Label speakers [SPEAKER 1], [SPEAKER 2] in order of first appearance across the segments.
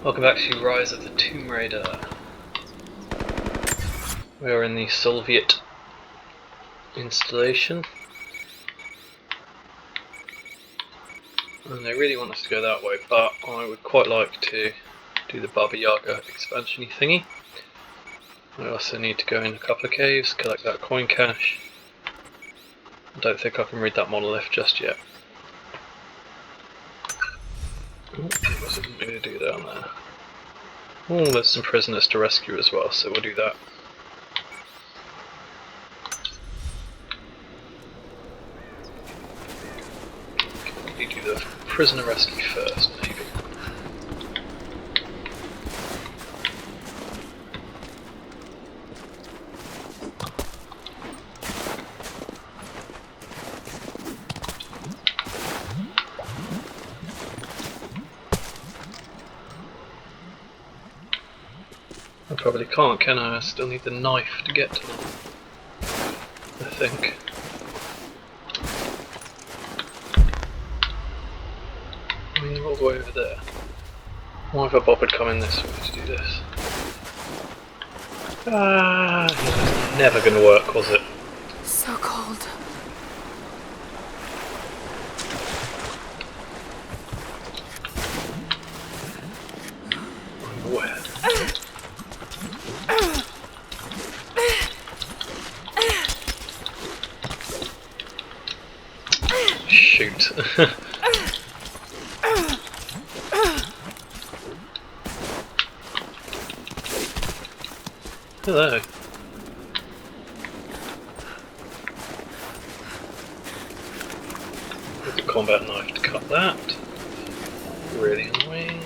[SPEAKER 1] Welcome back to Rise of the Tomb Raider. We are in the Soviet installation. And they really want us to go that way, but I would quite like to do the Baba Yaga expansion-y thingy. I also need to go in a couple of caves, collect that coin cache. I don't think I can read that monolith just yet. What was it going to do down there? Oh, there's some prisoners to rescue as well, so we'll do that. We do the prisoner rescue first, maybe. I probably can't, can I? I still need the knife to get to them, I think. I mean, they're all the way over there. Why have I bothered coming this way to do this? Ah, it was never going to work, was it?
[SPEAKER 2] So cold.
[SPEAKER 1] Where? Shoot. Hello. With the combat knife to cut that. Really annoying.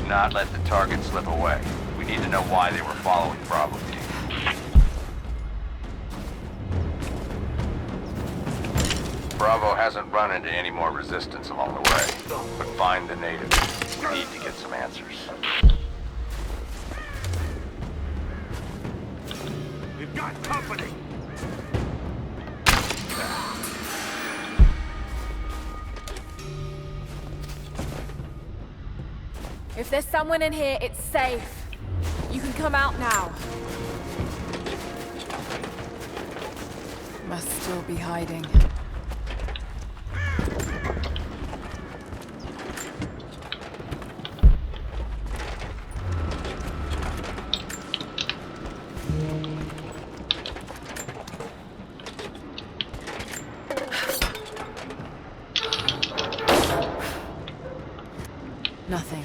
[SPEAKER 3] Not let the target slip away. We need to know why they were following Bravo team. Bravo hasn't run into any more resistance along the way, but find the natives. We need to get some answers.
[SPEAKER 4] We've got company!
[SPEAKER 2] If there's someone in here, it's safe. You can come out now. Must still be hiding. Nothing.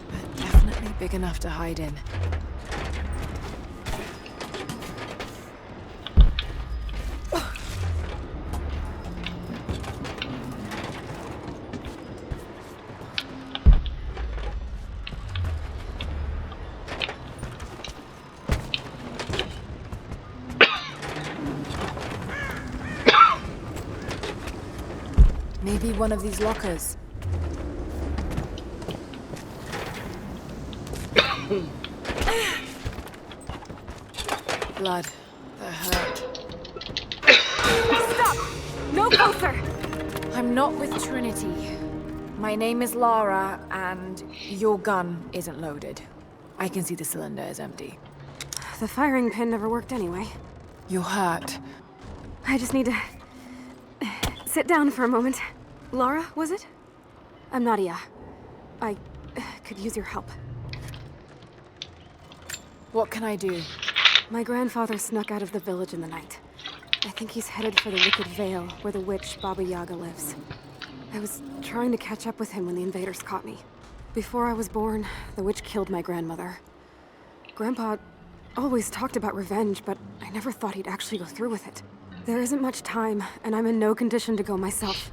[SPEAKER 2] But definitely big enough to hide in. Maybe one of these lockers. Blood. That hurt. Stop! No closer! I'm not with Trinity. My name is Lara, and your gun isn't loaded. I can see the cylinder is empty.
[SPEAKER 5] The firing pin never worked anyway.
[SPEAKER 2] You're hurt.
[SPEAKER 5] I just need to sit down for a moment. Lara, was it? I'm Nadia. I could use your help.
[SPEAKER 2] What can I do?
[SPEAKER 5] My grandfather snuck out of the village in the night. I think he's headed for the Wicked Vale, where the witch Baba Yaga lives. I was trying to catch up with him when the invaders caught me. Before I was born, the witch killed my grandmother. Grandpa always talked about revenge, but I never thought he'd actually go through with it. There isn't much time, and I'm in no condition to go myself.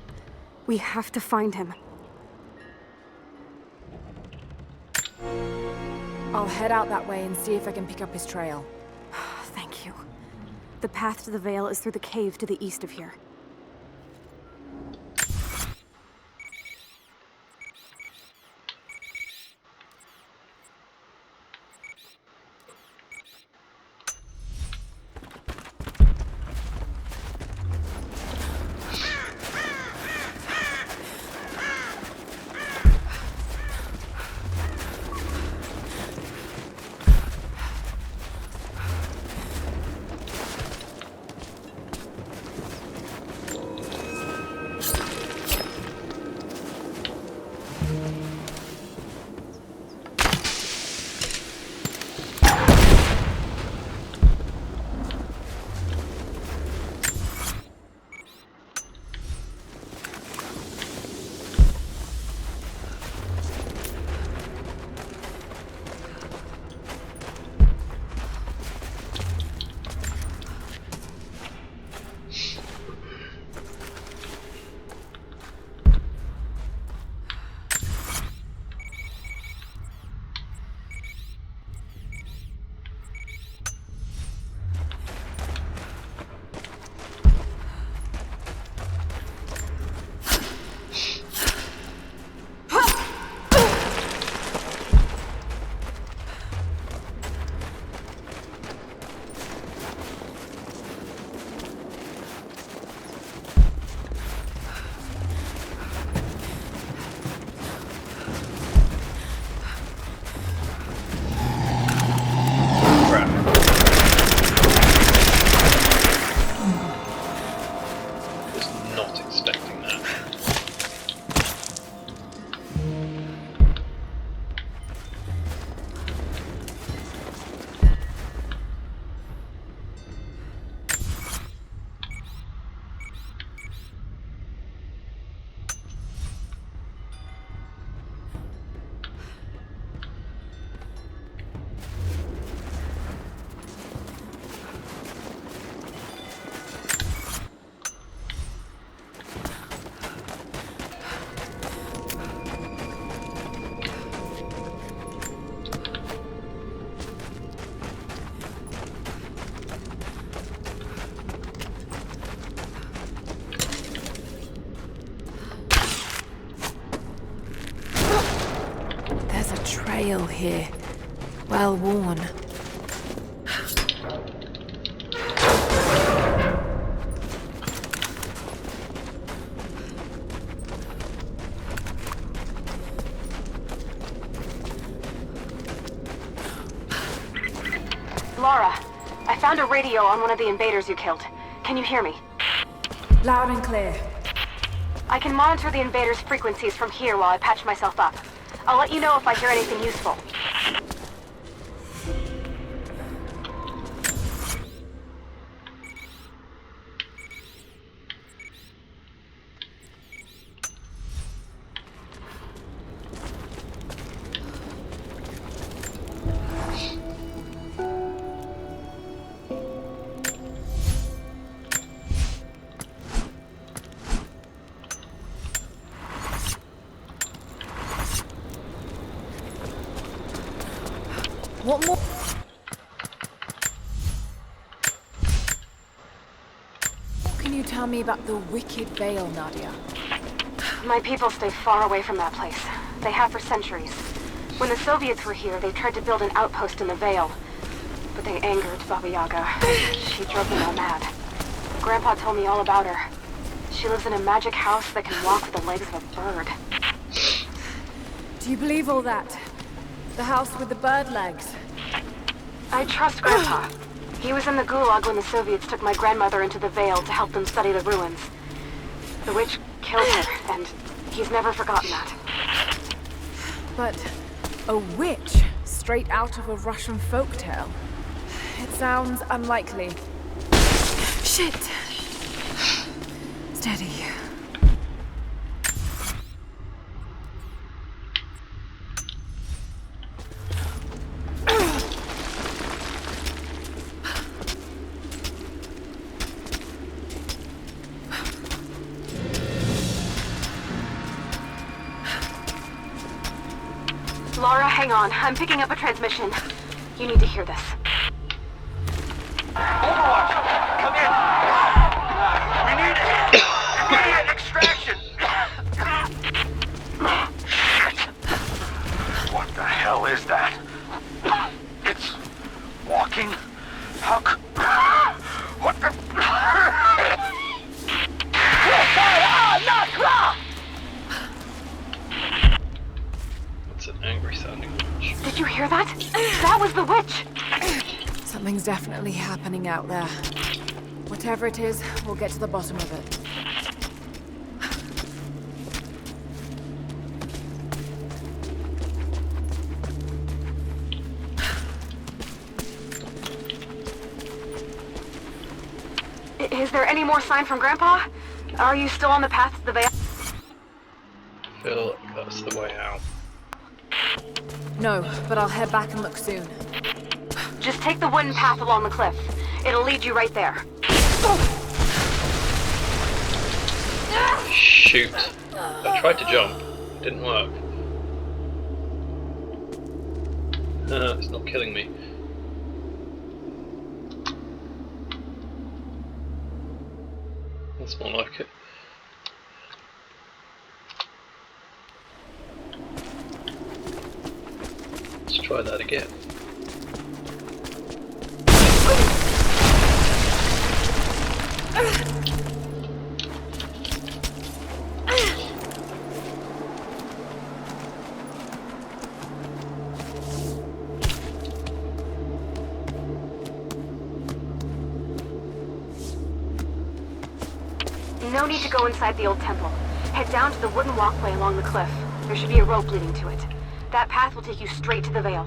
[SPEAKER 5] We have to find him.
[SPEAKER 2] I'll head out that way and see if I can pick up his trail.
[SPEAKER 5] Thank you. The path to the Vale is through the cave to the east of here.
[SPEAKER 2] Trail here. Well worn.
[SPEAKER 5] Lara, I found a radio on one of the invaders you killed. Can you hear me?
[SPEAKER 2] Loud and clear.
[SPEAKER 5] I can monitor the invaders' frequencies from here while I patch myself up. I'll let you know if I hear anything useful.
[SPEAKER 2] What more? What can you tell me about the Wicked Vale, Nadia?
[SPEAKER 5] My people stay far away from that place. They have for centuries. When the Soviets were here, they tried to build an outpost in the Vale. But they angered Baba Yaga. She drove them all mad. Grandpa told me all about her. She lives in a magic house that can walk with the legs of a bird.
[SPEAKER 2] Do you believe all that? The house with the bird legs?
[SPEAKER 5] I trust Grandpa. He was in the Gulag when the Soviets took my grandmother into the Vale to help them study the ruins. The witch killed her, and he's never forgotten that.
[SPEAKER 2] But a witch straight out of a Russian folktale? It sounds unlikely. Shit! Steady.
[SPEAKER 5] Lara, hang on. I'm picking up a transmission. You need to hear this.
[SPEAKER 3] Overwatch, come in. We need immediate extraction. What the hell is that? It's walking? How c- What the...
[SPEAKER 1] That's an angry sounding witch.
[SPEAKER 5] Did you hear that? That was the witch!
[SPEAKER 2] Something's definitely happening out there. Whatever it is, we'll get to the bottom of it.
[SPEAKER 5] Is there any more sign from Grandpa? Are you still on the path to the Veil?
[SPEAKER 1] I feel like that's the way out.
[SPEAKER 2] No, but I'll head back and look soon.
[SPEAKER 5] Just take the wooden path along the cliff. It'll lead you right there.
[SPEAKER 1] Shoot. I tried to jump. Didn't work. It's not killing me. That's more like it. Let's try that again.
[SPEAKER 5] No need to go inside the old temple. Head down to the wooden walkway along the cliff. There should be a rope leading to it. That path will take you straight to the Veil.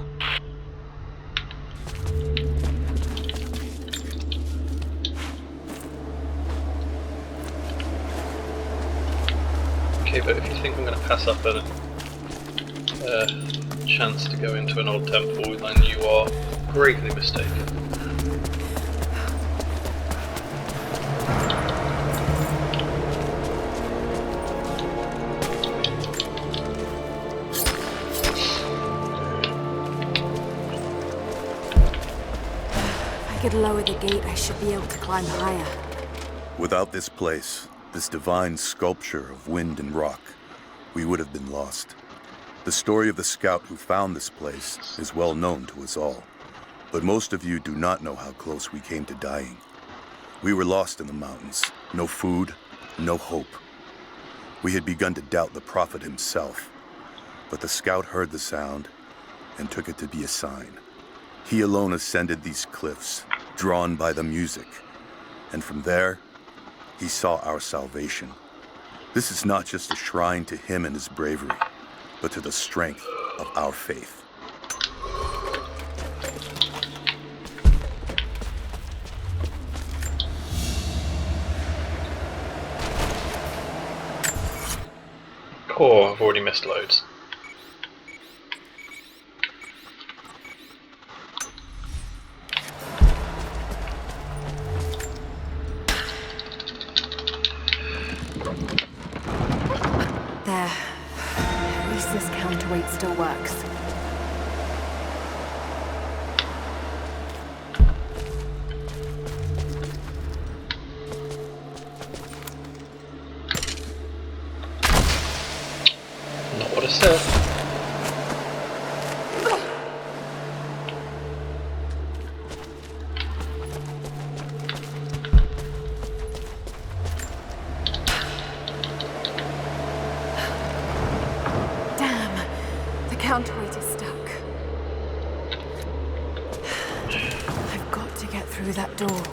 [SPEAKER 1] Okay, but if you think I'm going to pass up a chance to go into an old temple, then you are gravely mistaken.
[SPEAKER 5] If I could lower the gate, I should be able to climb higher.
[SPEAKER 6] Without this place, this divine sculpture of wind and rock, we would have been lost. The story of the scout who found this place is well known to us all, but most of you do not know how close we came to dying. We were lost in the mountains, no food, no hope. We had begun to doubt the prophet himself, but the scout heard the sound and took it to be a sign. He alone ascended these cliffs, drawn by the music, and from there, he saw our salvation. This is not just a shrine to him and his bravery, but to the strength of our faith.
[SPEAKER 1] Cool, I've already missed loads.
[SPEAKER 2] There. At least this counterweight still works.
[SPEAKER 1] Not what I said.
[SPEAKER 2] Counterweight is stuck. I've got to get through that door.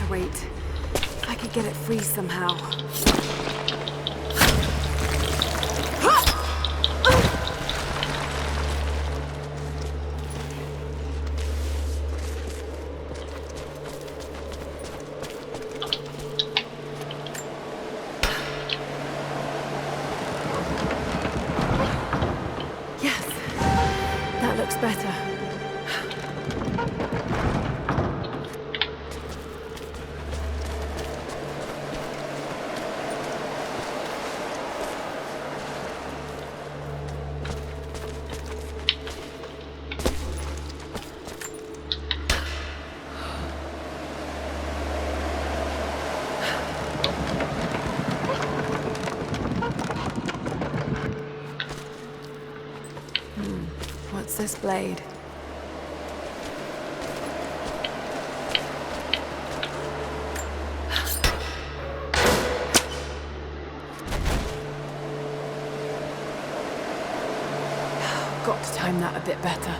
[SPEAKER 5] Wait. If I could get it free somehow. Yes. That looks better. What's this blade? Got to time that a bit better.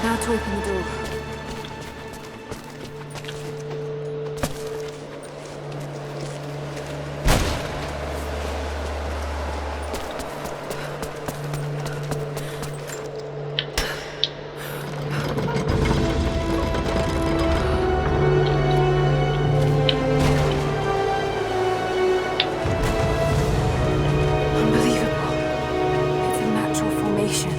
[SPEAKER 5] Now to open the door. Unbelievable. It's a natural formation.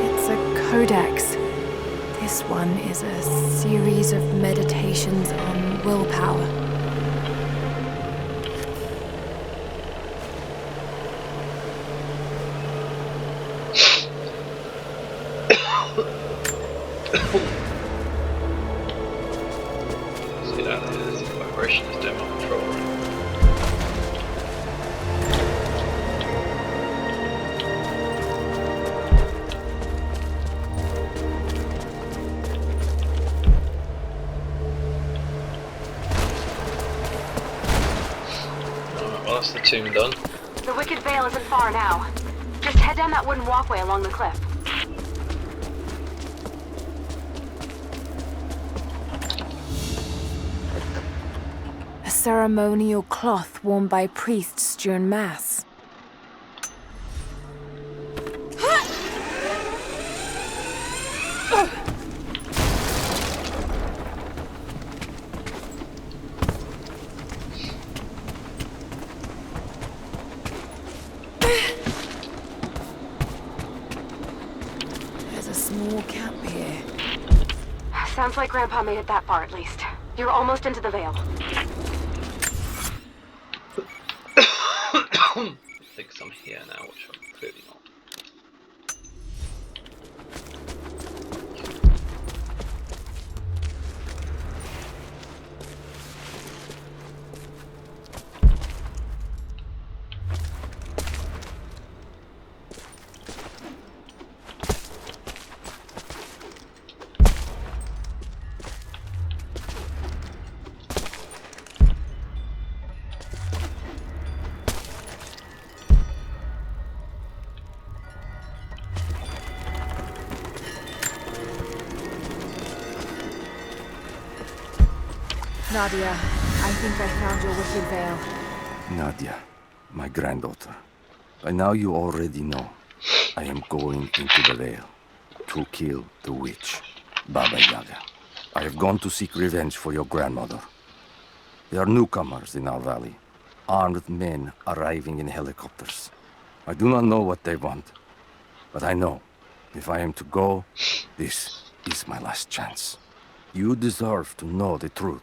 [SPEAKER 5] It's a codex. This one is a series of meditations on willpower.
[SPEAKER 1] See that? There's the vibration is doing my controller. Alright, well that's the tomb done.
[SPEAKER 7] The Wicked Veil isn't far now. Just head down that wooden walkway along the cliff.
[SPEAKER 2] A ceremonial cloth worn by priests during Mass. There's a small camp here.
[SPEAKER 7] Sounds like Grandpa made it that far at least. You're almost into the Veil.
[SPEAKER 1] I think I'm here now, which I'm clearly not.
[SPEAKER 2] Nadia, I think I found your Wicked Veil.
[SPEAKER 8] Nadia, my granddaughter. By now you already know. I am going into the Veil to kill the witch, Baba Yaga. I have gone to seek revenge for your grandmother. There are newcomers in our valley, armed men arriving in helicopters. I do not know what they want, but I know if I am to go, this is my last chance. You deserve to know the truth,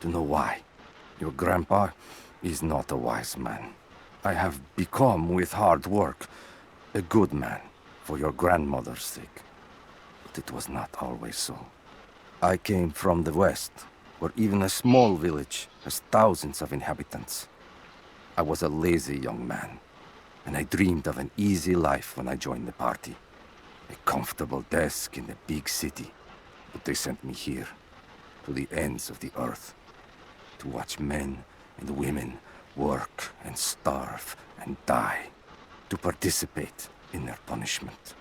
[SPEAKER 8] to know why. Your grandpa is not a wise man. I have become, with hard work, a good man for your grandmother's sake. But it was not always so. I came from the west, where even a small village has thousands of inhabitants. I was a lazy young man, and I dreamed of an easy life when I joined the party. A comfortable desk in a big city. But they sent me here, to the ends of the earth, to watch men and women work and starve and die, to participate in their punishment.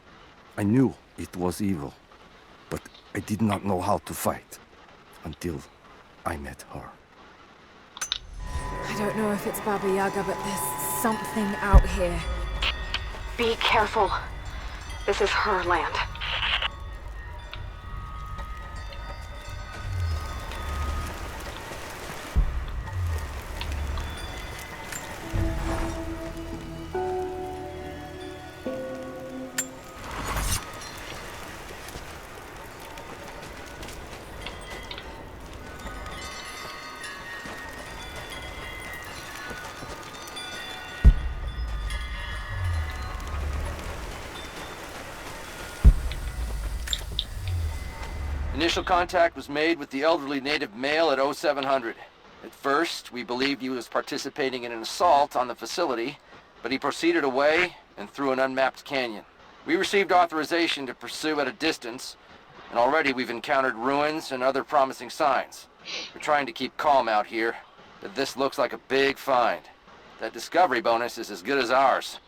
[SPEAKER 8] I knew it was evil, but I did not know how to fight until I met her.
[SPEAKER 2] I don't know if it's Baba Yaga, but there's something out here.
[SPEAKER 7] Be careful. This is her land.
[SPEAKER 9] Initial contact was made with the elderly native male at 0700. At first, we believed he was participating in an assault on the facility, but he proceeded away and through an unmapped canyon. We received authorization to pursue at a distance, and already we've encountered ruins and other promising signs. We're trying to keep calm out here, but this looks like a big find. That discovery bonus is as good as ours.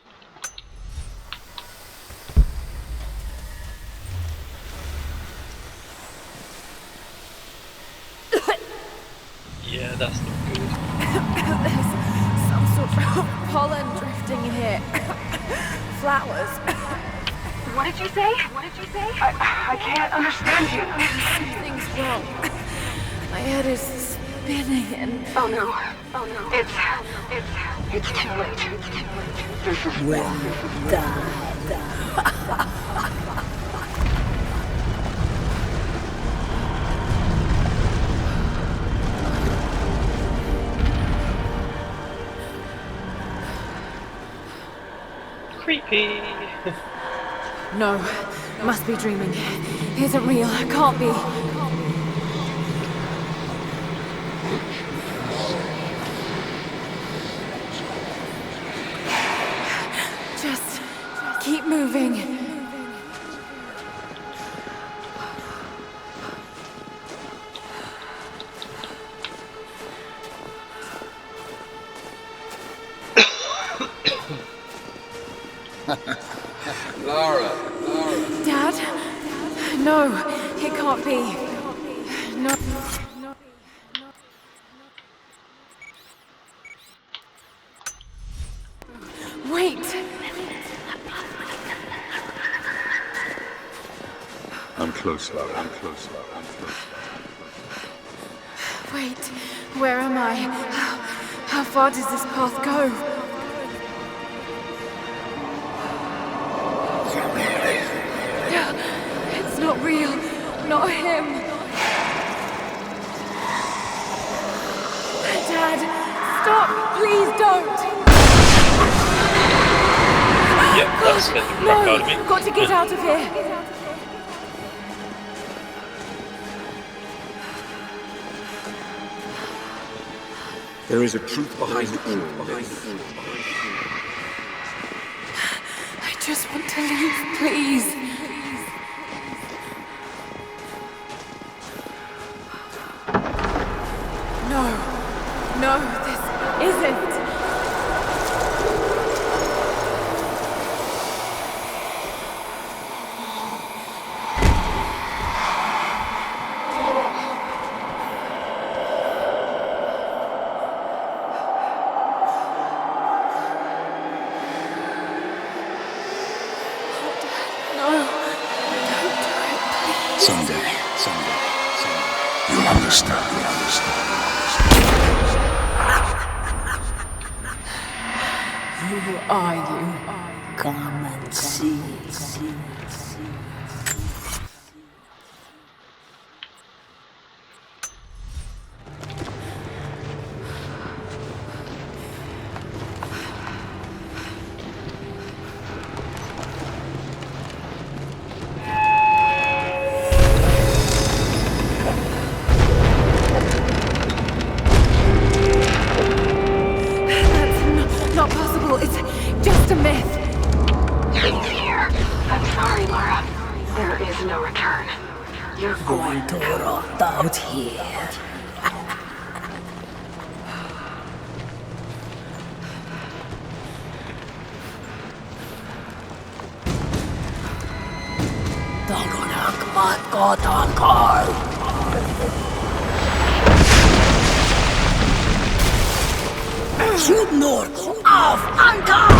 [SPEAKER 1] Yeah, that's not good.
[SPEAKER 2] There's some sort of pollen drifting in here. Flowers.
[SPEAKER 7] What did you say? What did you say? I can't understand you.
[SPEAKER 2] Something's wrong. My head is spinning and...
[SPEAKER 7] Oh no. Oh no. It's too late. This is wrong.
[SPEAKER 1] Creepy.
[SPEAKER 2] No, must be dreaming. Isn't real, can't be. Just keep moving.
[SPEAKER 3] Lara.
[SPEAKER 2] Dad? No, it can't be. No. Wait!
[SPEAKER 6] I'm close, Lara. I'm close, Lara. I'm close.
[SPEAKER 2] Wait, where am I? How far does this path go? It's not real. Not him. Dad, stop! Please don't!
[SPEAKER 1] Yep, that scared the crap out of me.
[SPEAKER 2] No! Got to get out of here!
[SPEAKER 4] There is a truth behind all this.
[SPEAKER 2] I just want to leave, please. No, this isn't.
[SPEAKER 6] Someday, you'll understand.
[SPEAKER 2] Who are you?
[SPEAKER 10] Come and see.
[SPEAKER 2] Not possible. It's just a myth.
[SPEAKER 7] He's here. I'm sorry, Laura. There is no return. You're
[SPEAKER 10] Going to rot out here. Dagonak mat kotankar. Sjubnor av ankar!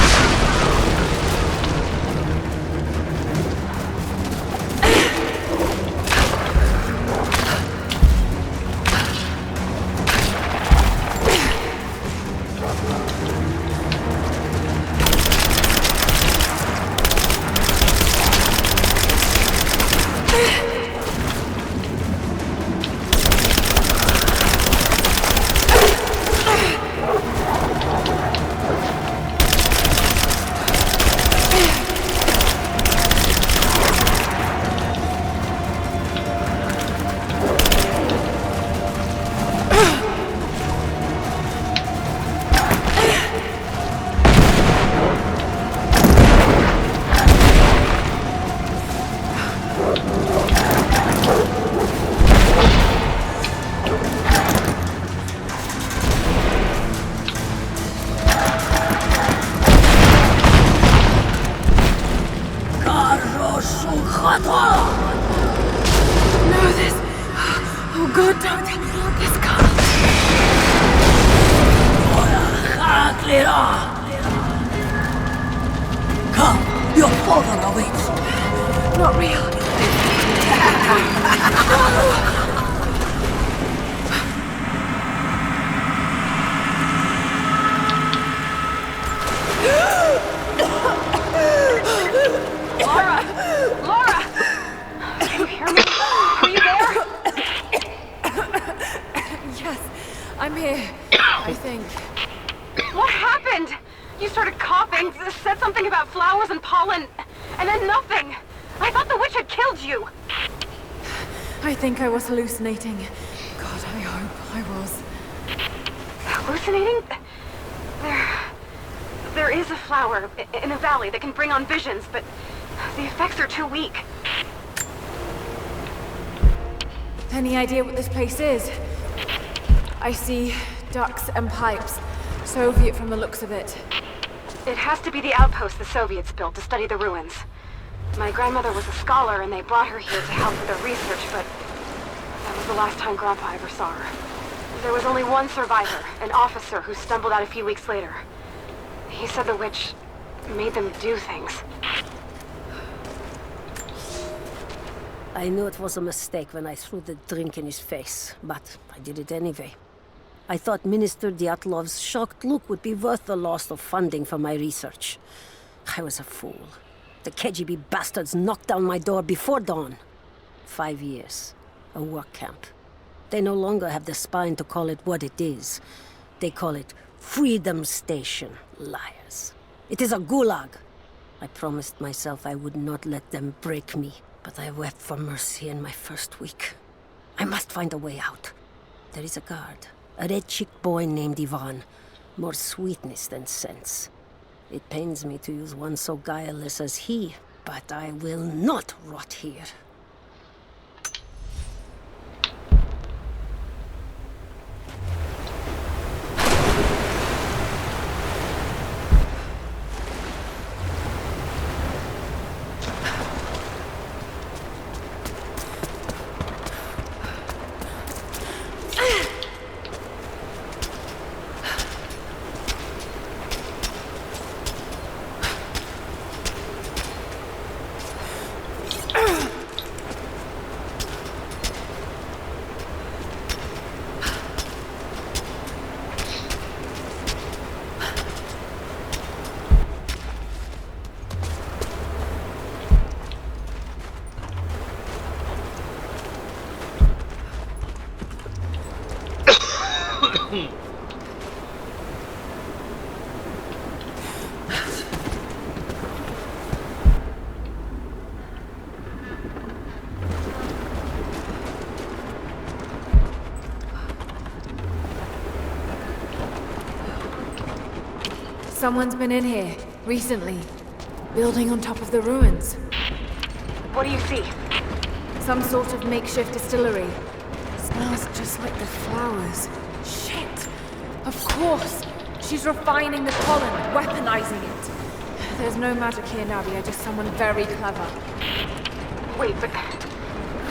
[SPEAKER 2] No, this... Oh God, don't... This can't...
[SPEAKER 10] Come, your father awaits.
[SPEAKER 2] Not real.
[SPEAKER 7] Laura! Laura! Can you hear me? Are you there?
[SPEAKER 2] Yes, I'm here. I think.
[SPEAKER 7] What happened? You started coughing, said something about flowers and pollen, and then nothing. I thought the witch had killed you.
[SPEAKER 2] I think I was hallucinating. God, I hope I was.
[SPEAKER 7] Hallucinating? There is a flower in a valley that can bring on visions, but the effects are too weak.
[SPEAKER 2] Any idea what this place is? I see ducts and pipes. Soviet from the looks of it.
[SPEAKER 7] It has to be the outpost the Soviets built to study the ruins. My grandmother was a scholar and they brought her here to help with their research, but that was the last time Grandpa ever saw her. There was only one survivor, an officer who stumbled out a few weeks later. He said the witch made them do things.
[SPEAKER 10] I knew it was a mistake when I threw the drink in his face, but I did it anyway. I thought Minister Dyatlov's shocked look would be worth the loss of funding for my research. I was a fool. The KGB bastards knocked down my door before dawn. 5 years. A work camp. They no longer have the spine to call it what it is. They call it Freedom Station. Liars. It is a gulag. I promised myself I would not let them break me, but I wept for mercy in my first week. I must find a way out. There is a guard. A red-cheeked boy named Ivan. More sweetness than sense. It pains me to use one so guileless as he, but I will not rot here.
[SPEAKER 2] Someone's been in here, recently. Building on top of the ruins.
[SPEAKER 7] What do you see?
[SPEAKER 2] Some sort of makeshift distillery. Smells just like the flowers. Shit! Of course! She's refining the pollen, weaponizing it. There's no magic here, Nadia, just someone very clever.
[SPEAKER 7] Wait, but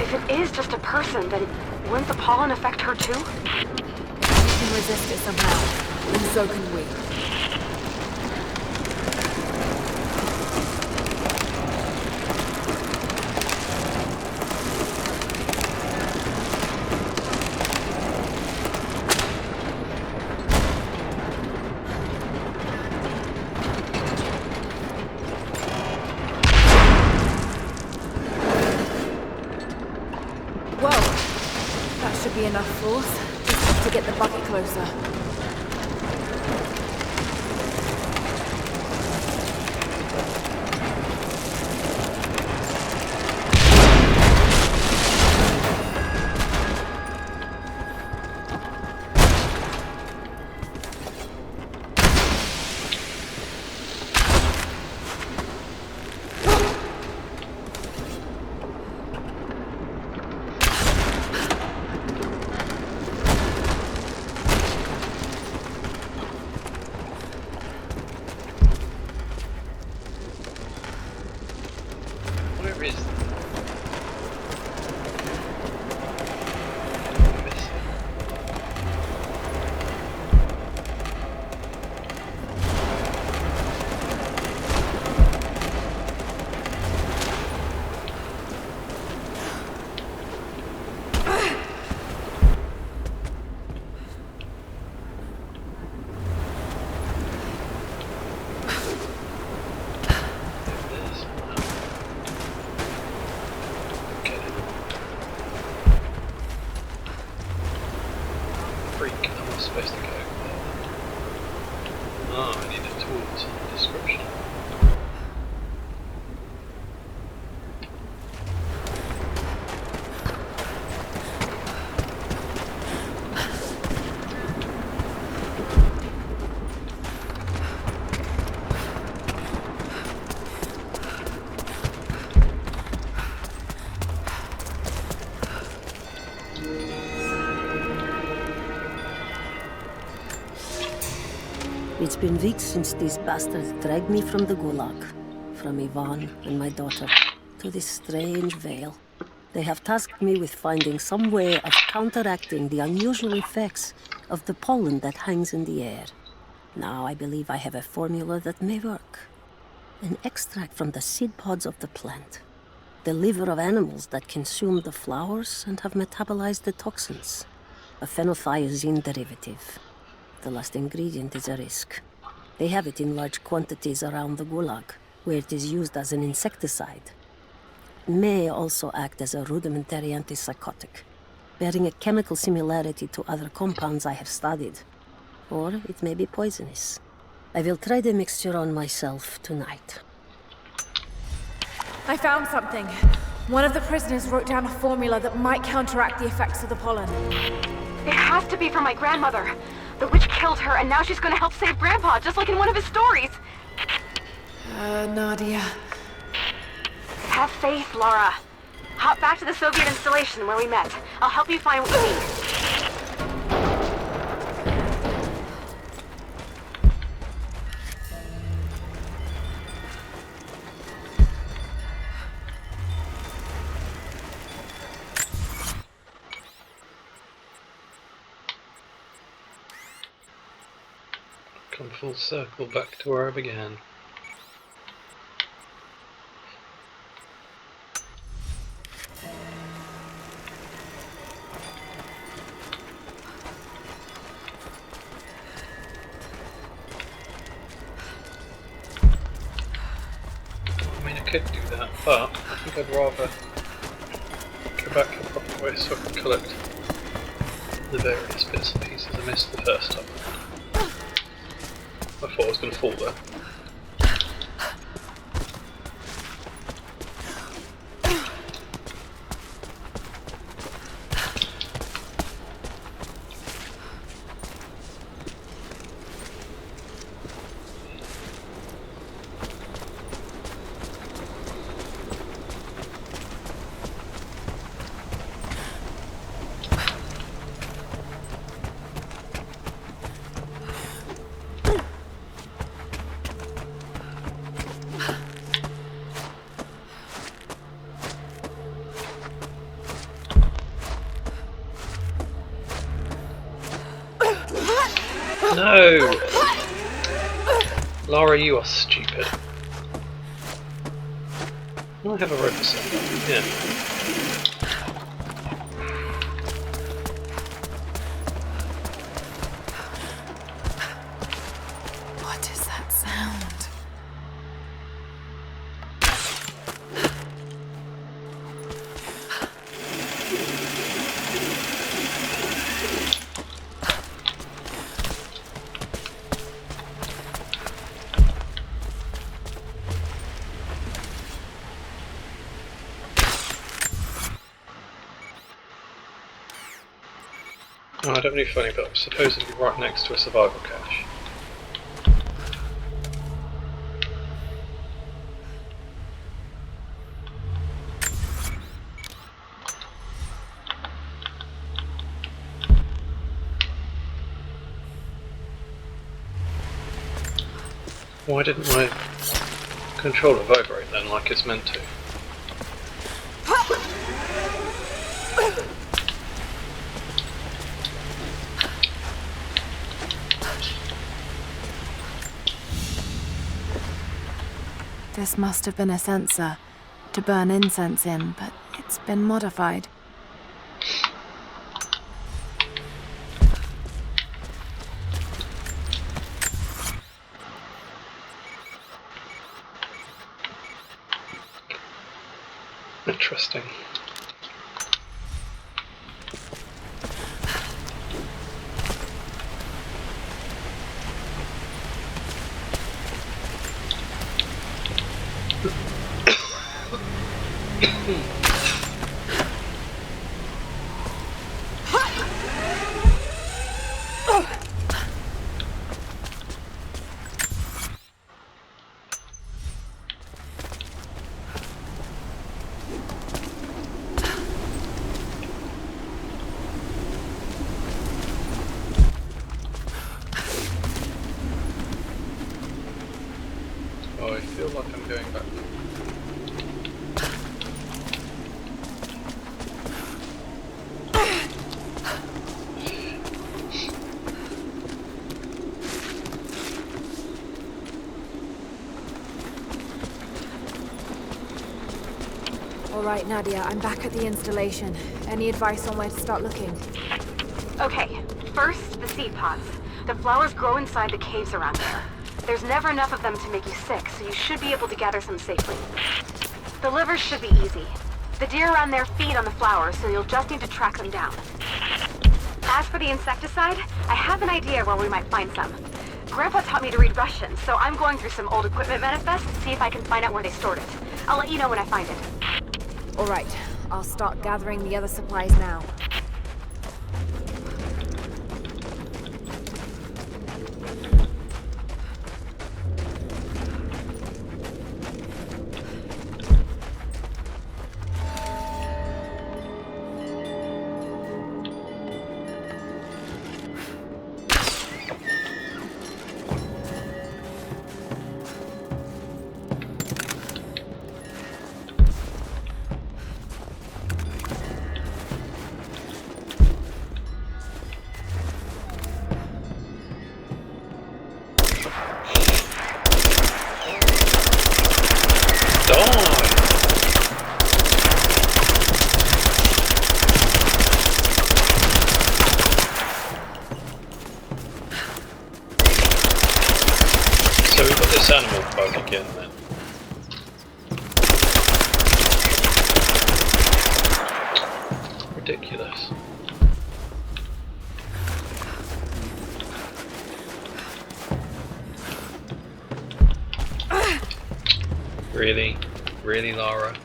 [SPEAKER 7] if it is just a person, then wouldn't the pollen affect her too?
[SPEAKER 2] She can resist it somehow, and so can we. Be enough force. Just have to get the bucket closer.
[SPEAKER 1] Supposed to go. Oh, I need the tools in the description.
[SPEAKER 10] It's been weeks since these bastards dragged me from the Gulag, from Ivan and my daughter, to this strange veil. They have tasked me with finding some way of counteracting the unusual effects of the pollen that hangs in the air. Now I believe I have a formula that may work. An extract from the seed pods of the plant. The liver of animals that consume the flowers and have metabolized the toxins. A phenothiazine derivative. The last ingredient is a risk. They have it in large quantities around the Gulag, where it is used as an insecticide. It may also act as a rudimentary antipsychotic, bearing a chemical similarity to other compounds I have studied. Or it may be poisonous. I will try the mixture on myself tonight.
[SPEAKER 2] I found something. One of the prisoners wrote down a formula that might counteract the effects of the pollen.
[SPEAKER 7] It has to be for my grandmother. The witch killed her, and now she's gonna help save Grandpa, just like in one of his stories.
[SPEAKER 2] Nadia.
[SPEAKER 7] Have faith, Lara. Hop back to the Soviet installation where we met. I'll help you find what you need.
[SPEAKER 1] Come full circle back to where I began. I mean, I could do that, but I think I'd rather go back the proper way so I can collect the various bits and pieces I missed the first time. I thought I was going to fall there. No! Lara, you are stupid. I have a rope set up. Yeah.
[SPEAKER 2] What is that sound?
[SPEAKER 1] Oh, I don't know funny, but I'm supposedly right next to a survival cache. Why didn't my controller vibrate then like it's meant to?
[SPEAKER 2] This must have been a sensor to burn incense in, but it's been modified.
[SPEAKER 1] Interesting. Oh, I feel like I'm going back.
[SPEAKER 2] All right, Nadia, I'm back at the installation. Any advice on where to start looking?
[SPEAKER 7] Okay, first, the seed pods. The flowers grow inside the caves around there. There's never enough of them to make you sick, so you should be able to gather some safely. The livers should be easy. The deer around there feed on the flowers, so you'll just need to track them down. As for the insecticide, I have an idea where we might find some. Grandpa taught me to read Russian, so I'm going through some old equipment manifests to see if I can find out where they stored it. I'll let you know when I find it.
[SPEAKER 2] All right, I'll start gathering the other supplies now.
[SPEAKER 1] So we've got this animal bug again then. Ridiculous. Really? Really, Lara?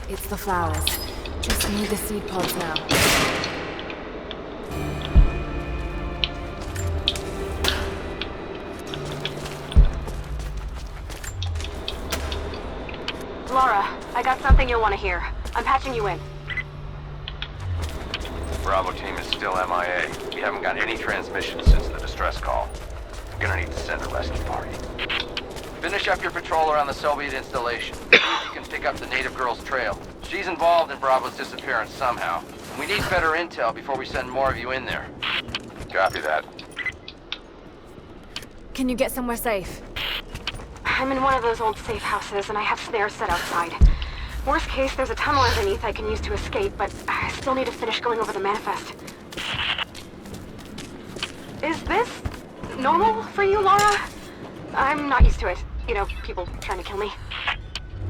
[SPEAKER 2] It's the flowers. Just need the seed pods now.
[SPEAKER 7] Laura, I got something you'll want to hear. I'm patching you in.
[SPEAKER 3] Bravo team is still MIA. We haven't got any transmissions since the distress call. We're gonna need to send a rescue party.
[SPEAKER 9] Finish up your patrol around the Soviet installation. See if you can pick up the native girl's trail. She's involved in Bravo's disappearance somehow. We need better intel before we send more of you in there.
[SPEAKER 3] Copy that.
[SPEAKER 2] Can you get somewhere safe?
[SPEAKER 7] I'm in one of those old safe houses, and I have snares set outside. Worst case, there's a tunnel underneath I can use to escape, but I still need to finish going over the manifest. Is this normal for you, Laura? I'm not used to it. You know, people trying to kill me.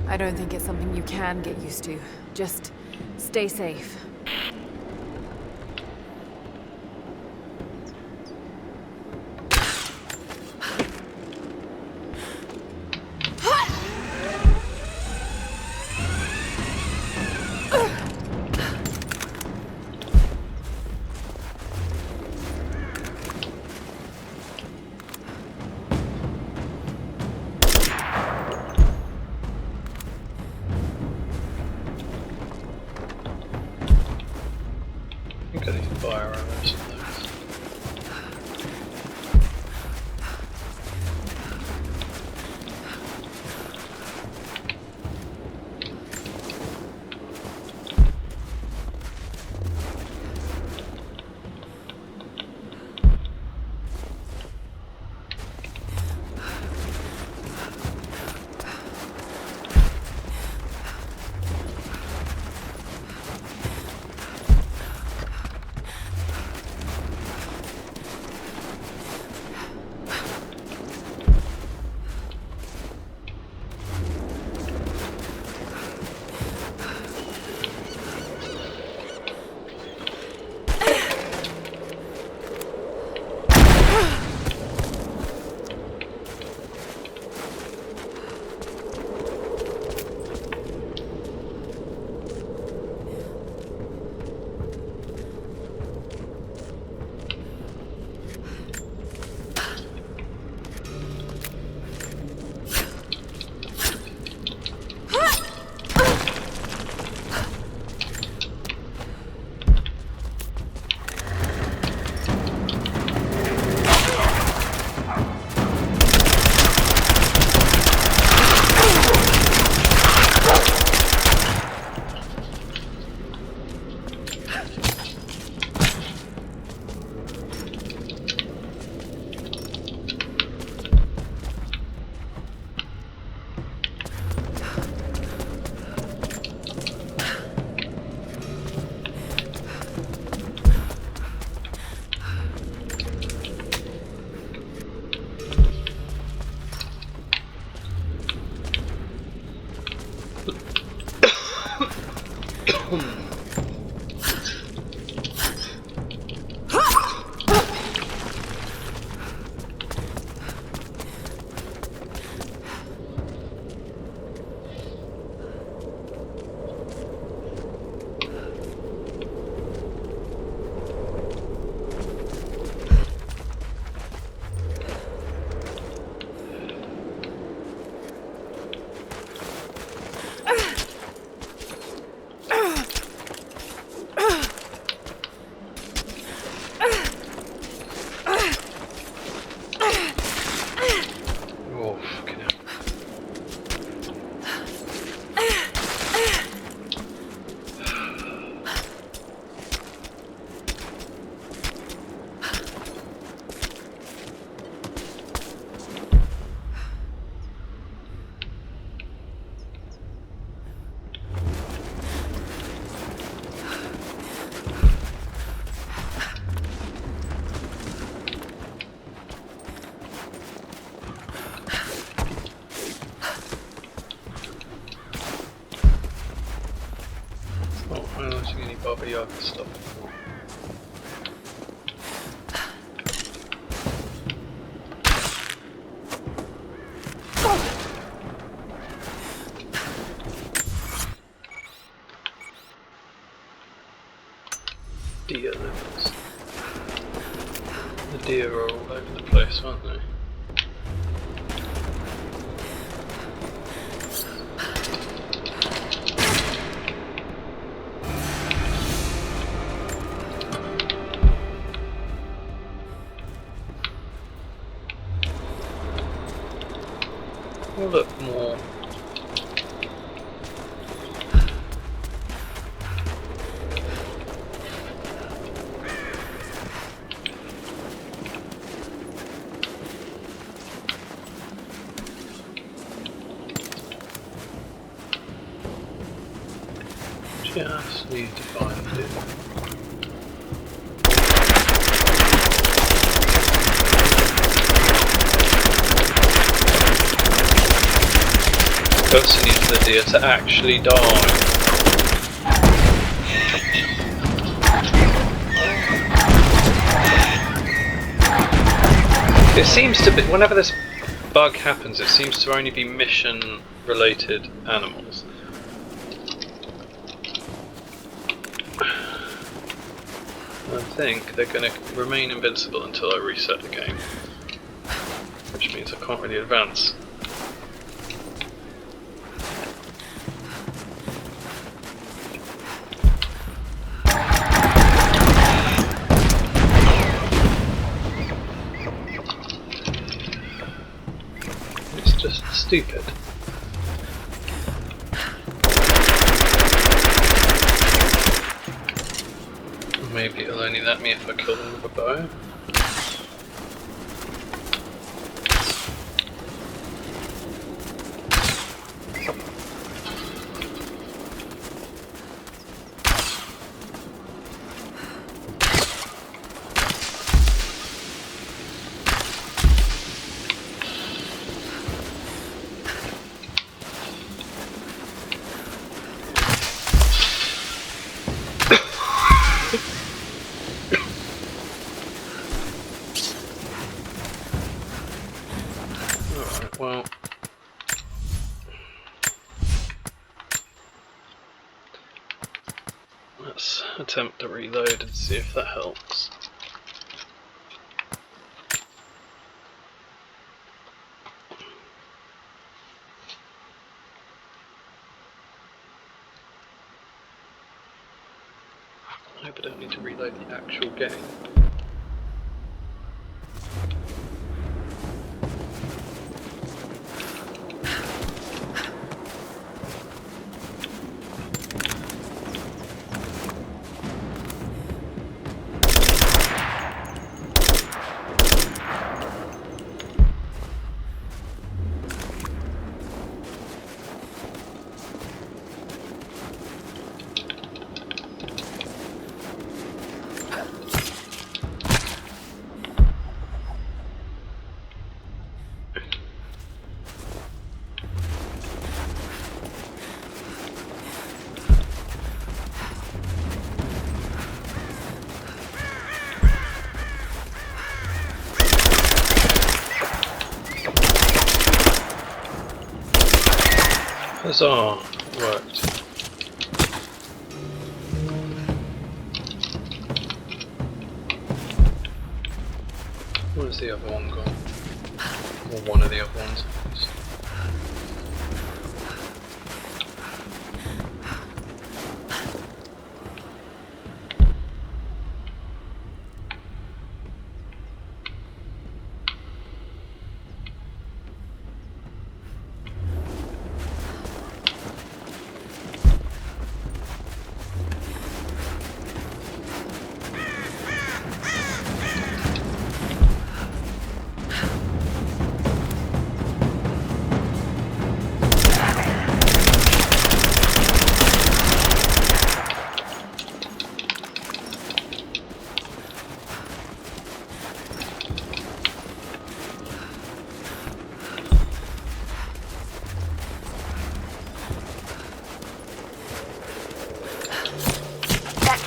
[SPEAKER 2] I don't think it's something you can get used to. Just stay safe.
[SPEAKER 1] I think I need fire arrows. missing any Baba Yaga stuff. Deer livers. The deer are all over the place, aren't they? Will look more. Just need to find it. First, need the deer to actually die. It seems to be, whenever this bug happens, it seems to only be mission-related animals. I think they're going to remain invincible until I reset the game, which means I can't really advance. It's just stupid. Maybe it'll only let me if I kill them with a bow. Well, let's attempt to reload and see if that helps. I hope I don't need to reload the actual game. Huzzah! Worked. Where's the other one gone? Or one of the other ones, at least.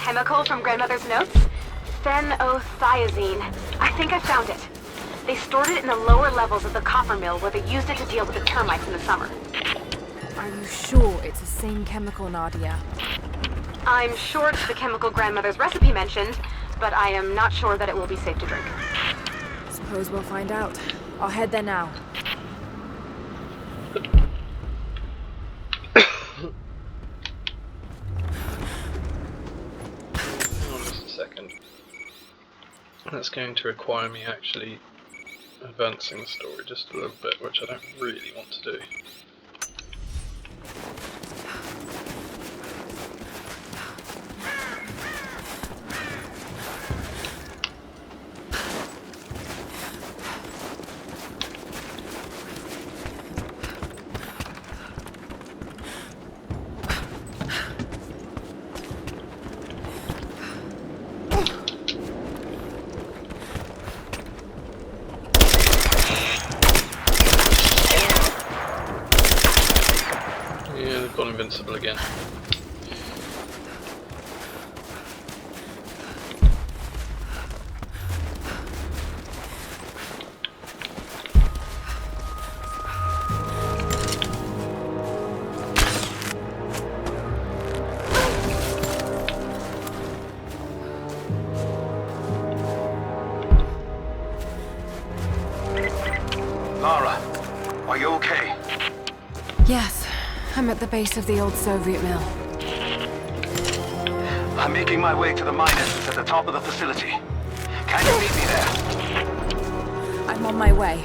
[SPEAKER 7] chemical from Grandmother's notes? Phenothiazine. I think I found it. They stored it in the lower levels of the copper mill where they used it to deal with the termites in the summer.
[SPEAKER 2] Are you sure it's the same chemical, Nadia?
[SPEAKER 7] I'm sure it's the chemical Grandmother's recipe mentioned, but I am not sure that it will be safe to drink.
[SPEAKER 2] Suppose we'll find out. I'll head there now.
[SPEAKER 1] Just a second. That's going to require me actually advancing the story just a little bit, which I don't really want to do. Yeah, they've gone invincible again.
[SPEAKER 4] Lara, are you okay?
[SPEAKER 2] Yes, I'm at the base of the old Soviet mill.
[SPEAKER 4] I'm making my way to the mine entrance at the top of the facility. Can you meet me there?
[SPEAKER 2] I'm on my way.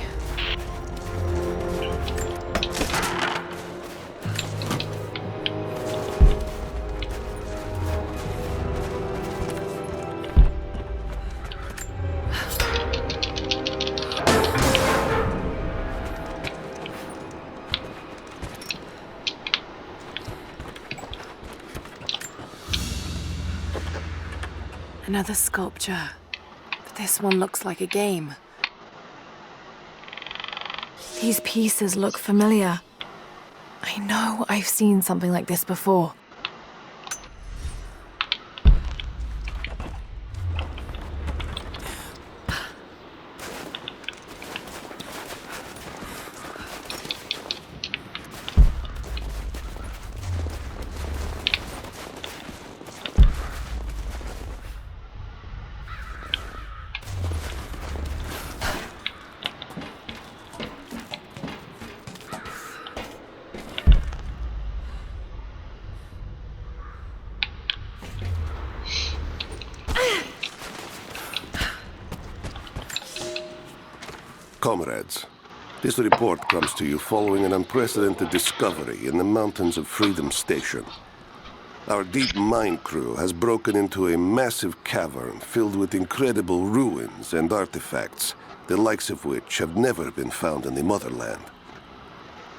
[SPEAKER 2] Another sculpture, but this one looks like a game. These pieces look familiar. I know I've seen something like this before.
[SPEAKER 11] Comrades, this report comes to you following an unprecedented discovery in the mountains of Freedom Station. Our deep mine crew has broken into a massive cavern filled with incredible ruins and artifacts, the likes of which have never been found in the motherland.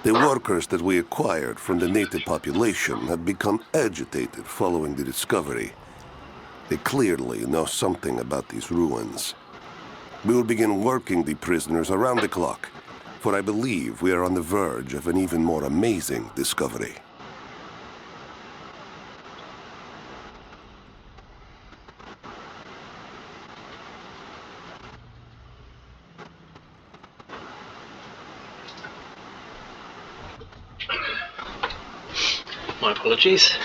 [SPEAKER 11] The workers that we acquired from the native population have become agitated following the discovery. They clearly know something about these ruins. We will begin working the prisoners around the clock, for I believe we are on the verge of an even more amazing discovery.
[SPEAKER 1] My apologies.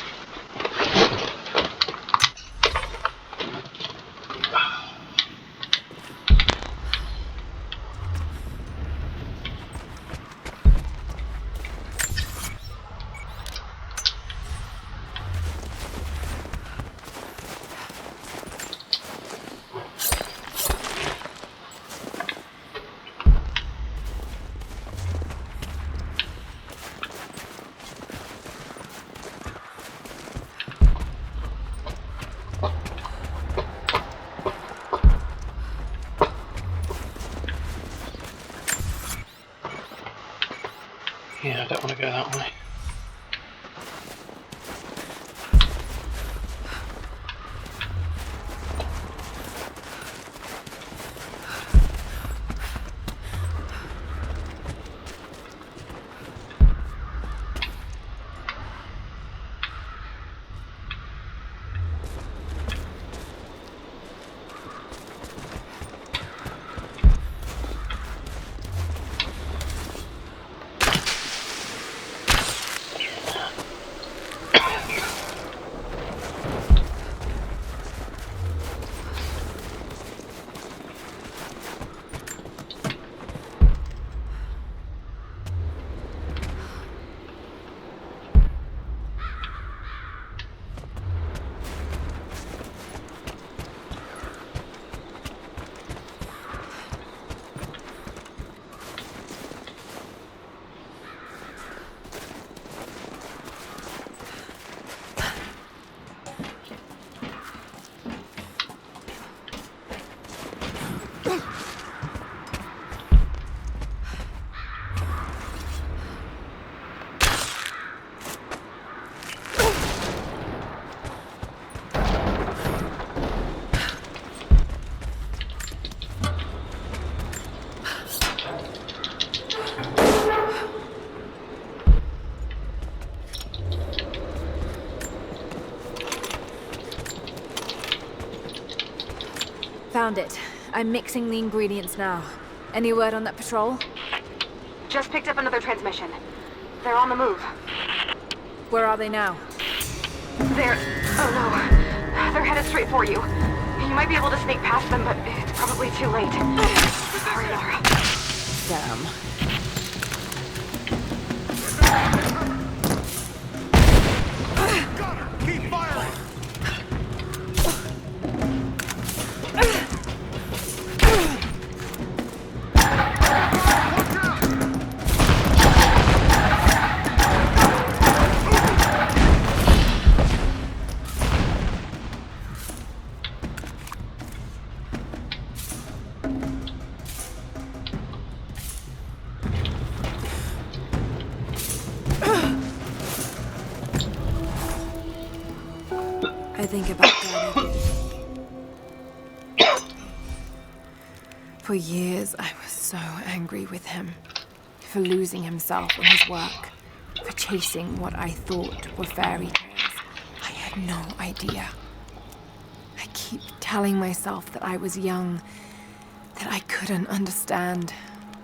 [SPEAKER 1] Yeah, I don't want to go that way.
[SPEAKER 2] Found it. I'm mixing the ingredients now. Any word on that patrol?
[SPEAKER 7] Just picked up another transmission. They're on the move.
[SPEAKER 2] Where are they now?
[SPEAKER 7] Oh no. They're headed straight for you. You might be able to sneak past them, but it's probably too late. Sorry, Lara.
[SPEAKER 2] Damn.
[SPEAKER 4] Keep firing!
[SPEAKER 2] I think about that every day. For years, I was so angry with him. For losing himself in his work. For chasing what I thought were fairy tales. I had no idea. I keep telling myself that I was young, that I couldn't understand,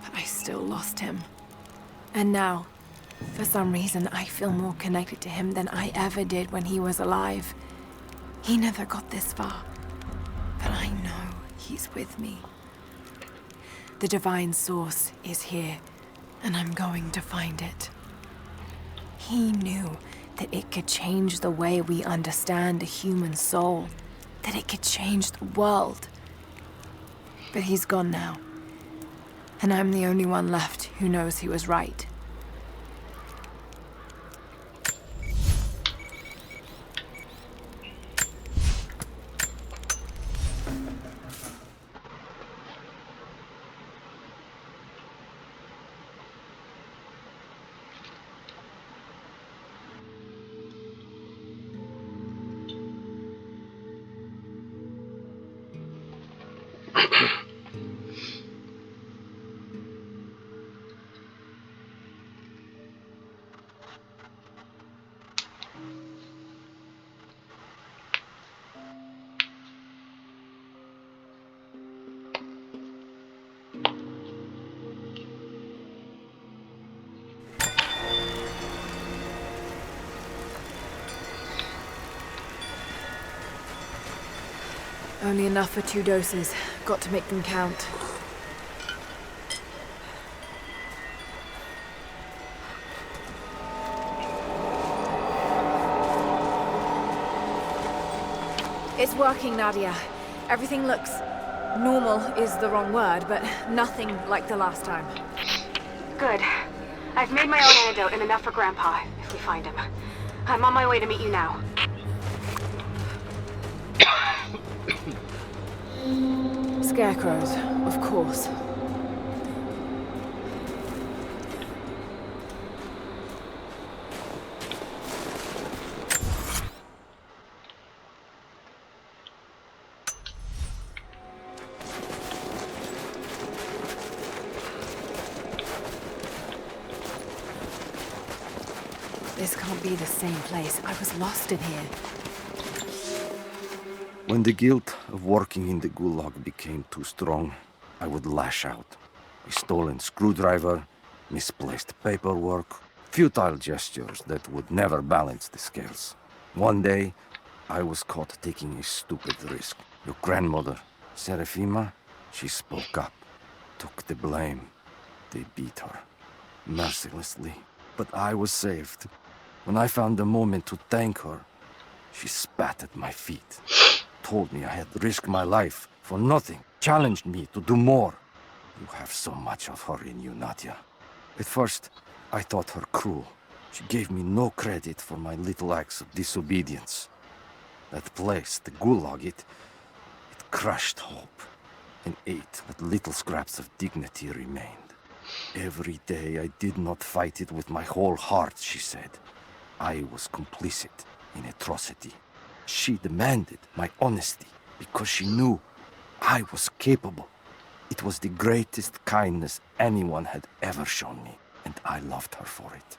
[SPEAKER 2] but I still lost him. And now, for some reason, I feel more connected to him than I ever did when he was alive. He never got this far, but I know he's with me. The divine source is here, and I'm going to find it. He knew that it could change the way we understand a human soul, that it could change the world. But he's gone now, and I'm the only one left who knows he was right. Only enough for 2 doses. Got to make them count. It's working, Nadia. Everything looks... normal is the wrong word, but nothing like the last time.
[SPEAKER 7] Good. I've made my own antidote and enough for Grandpa, if we find him. I'm on my way to meet you now.
[SPEAKER 2] Scarecrows, of course. This can't be the same place. I was lost in here.
[SPEAKER 8] When the guilt of working in the gulag became too strong, I would lash out. A stolen screwdriver, misplaced paperwork, Futile gestures that would never balance the scales. One day, I was caught taking a stupid risk. Your grandmother, Serafima, she spoke up, took the blame. They beat her, mercilessly. But I was saved. When I found a moment to thank her, she spat at my feet, told me I had risked my life for nothing, challenged me to do more. You have so much of her in you, Nadia. At first, I thought her cruel. She gave me no credit for my little acts of disobedience. That place, the Gulag, it crushed hope and ate what little scraps of dignity remained. Every day I did not fight it with my whole heart, she said. I was complicit in atrocity. She demanded my honesty because she knew I was capable. It was the greatest kindness anyone had ever shown me, and I loved her for it.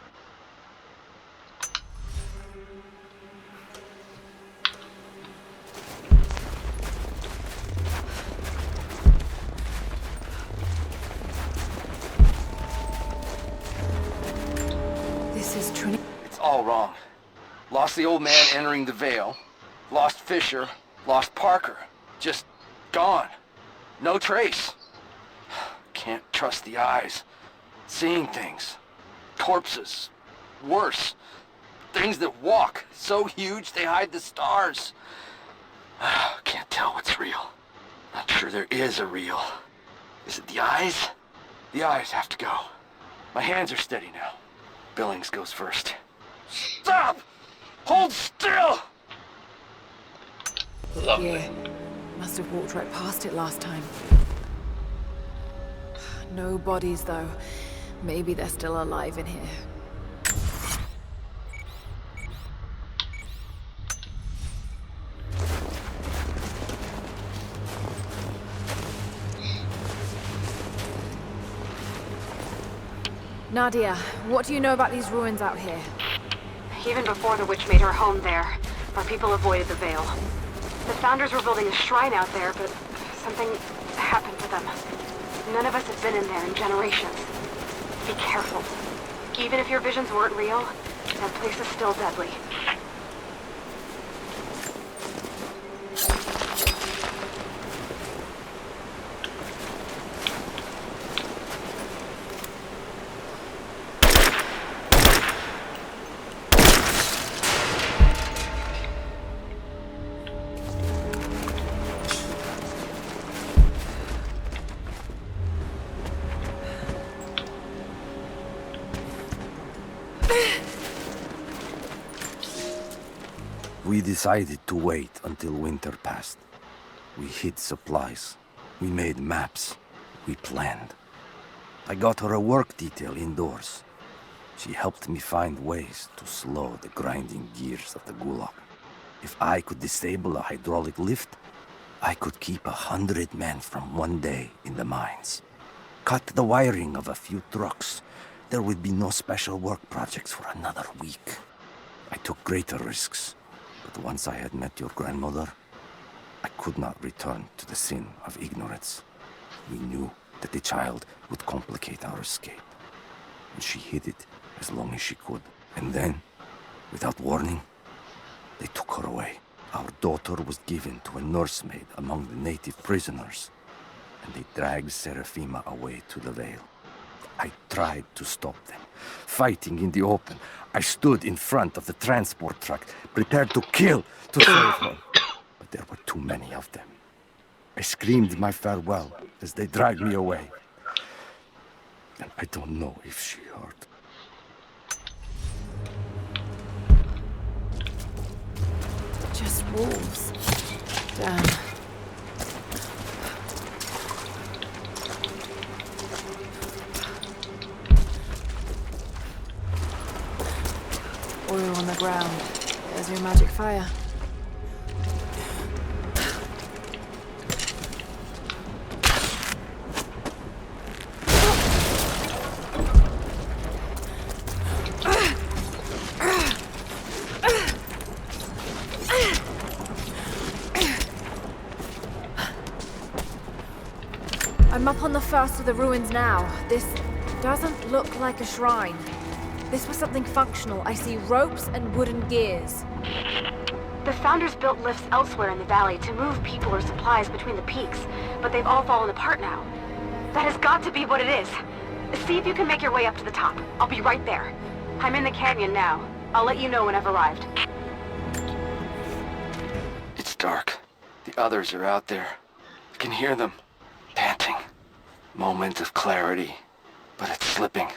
[SPEAKER 2] This is Trinity.
[SPEAKER 9] It's all wrong. Lost the old man entering the Vale. Lost Fisher. Lost Parker. Just gone. No trace. Can't trust the eyes. Seeing things. Corpses. Worse. Things that walk. So huge they hide the stars. Can't tell what's real. Not sure there is a real. Is it the eyes? The eyes have to go. My hands are steady now. Billings goes first. Stop! Hold still!
[SPEAKER 1] Lovely.
[SPEAKER 2] Yeah, must have walked right past it last time. No bodies, though. Maybe they're still alive in here. Nadia, what do you know about these ruins out here?
[SPEAKER 7] Even before the witch made her home there, our people avoided the Vale. The Founders were building a shrine out there, but something happened to them. None of us have been in there in generations. Be careful. Even if your visions weren't real, that place is still deadly.
[SPEAKER 8] We decided to wait until winter passed. We hid supplies. We made maps. We planned. I got her a work detail indoors. She helped me find ways to slow the grinding gears of the Gulag. If I could disable a hydraulic lift, I could keep 100 men from one day in the mines. Cut the wiring of a few trucks. There would be no special work projects for another week. I took greater risks. But once I had met your grandmother, I could not return to the sin of ignorance. We knew that the child would complicate our escape, and she hid it as long as she could. And then, without warning, they took her away. Our daughter was given to a nursemaid among the native prisoners, and they dragged Serafima away to the Vale. I tried to stop them, fighting in the open. I stood in front of the transport truck, prepared to kill to save her. But there were too many of them. I screamed my farewell as they dragged me away. And I don't know if she heard.
[SPEAKER 2] Just wolves. Damn. Oil on the ground. There's your magic fire. I'm up on the first of the ruins now. This doesn't look like a shrine. This was something functional. I see ropes and wooden gears.
[SPEAKER 7] The Founders built lifts elsewhere in the valley to move people or supplies between the peaks, but they've all fallen apart now. That has got to be what it is. See if you can make your way up to the top. I'll be right there. I'm in the canyon now. I'll let you know when I've arrived.
[SPEAKER 9] It's dark. The others are out there. I can hear them, panting. Moment of clarity, but it's slipping.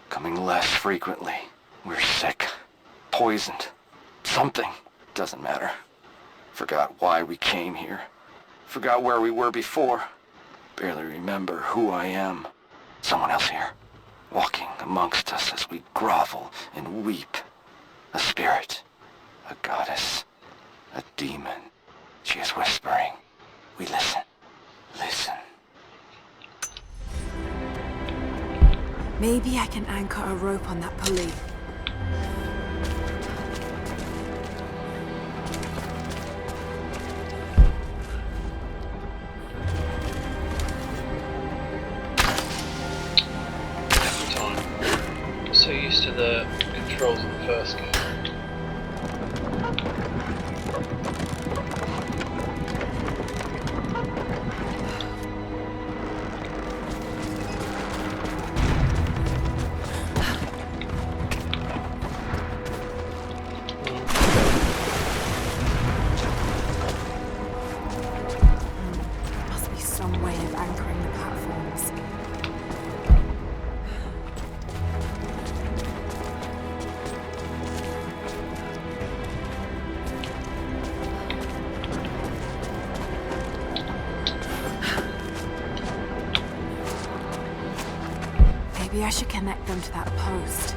[SPEAKER 9] Coming less frequently. We're sick. Poisoned. Something. Doesn't matter. Forgot why we came here. Forgot where we were before. Barely remember who I am. Someone else here. Walking amongst us as we grovel and weep. A spirit. A goddess. A demon. She is whispering. We listen. Listen.
[SPEAKER 2] Maybe I can anchor a rope on that pulley.
[SPEAKER 1] Every time. I'm so used to the controls in the first game.
[SPEAKER 2] Must be some way of anchoring the platforms. Maybe I should connect them to that post.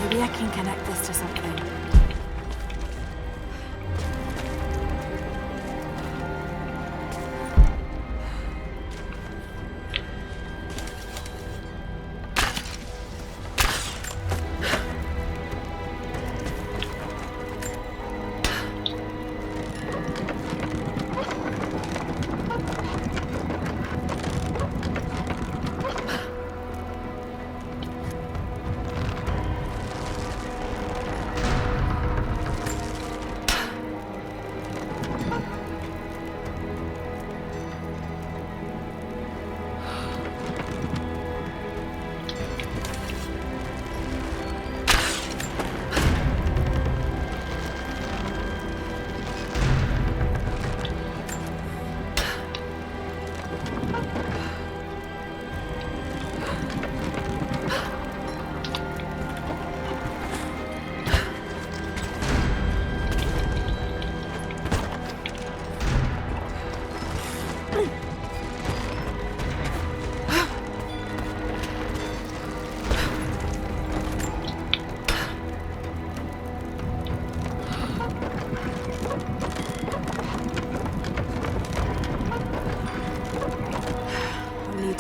[SPEAKER 2] Maybe I can connect this to something.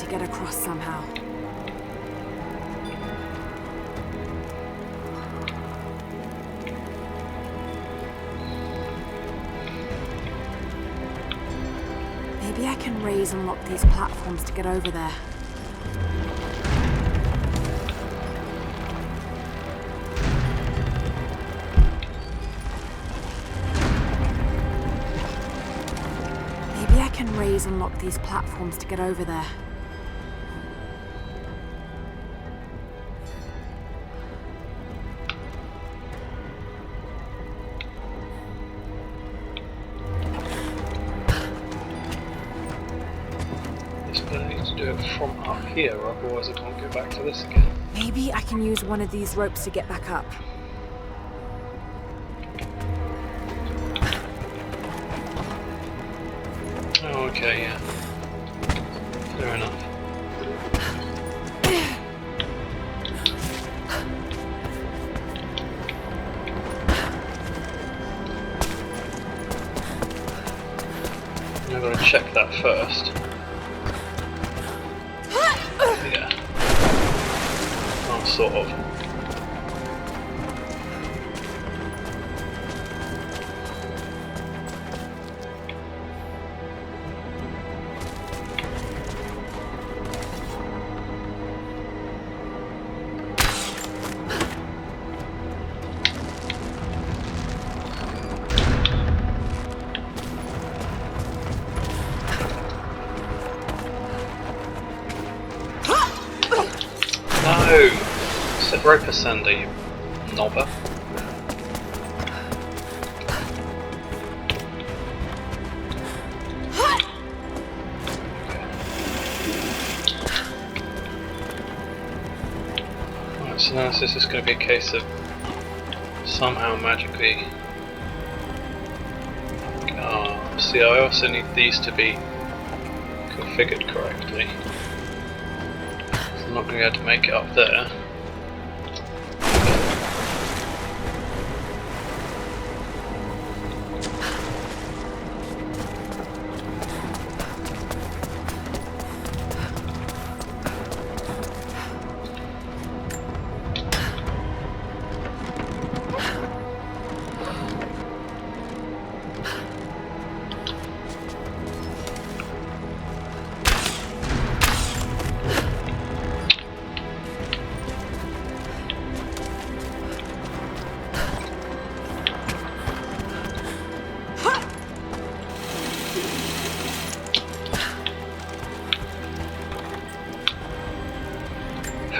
[SPEAKER 2] Get across somehow. Maybe I can raise and lock these platforms to get over there. Maybe I can raise and lock these platforms to get over there.
[SPEAKER 1] This place. from up here, otherwise I can't go back to this again.
[SPEAKER 2] Maybe I can use one of these ropes to get back up.
[SPEAKER 1] Oh, okay, yeah. Fair enough. I've got to check that first. Yeah. Oh, sort of. No! Said rope ascender, you knobber. Right, so now this is going to be a case of somehow magically... see, I also need these to be configured correctly. I'm not going to be able to make it up there.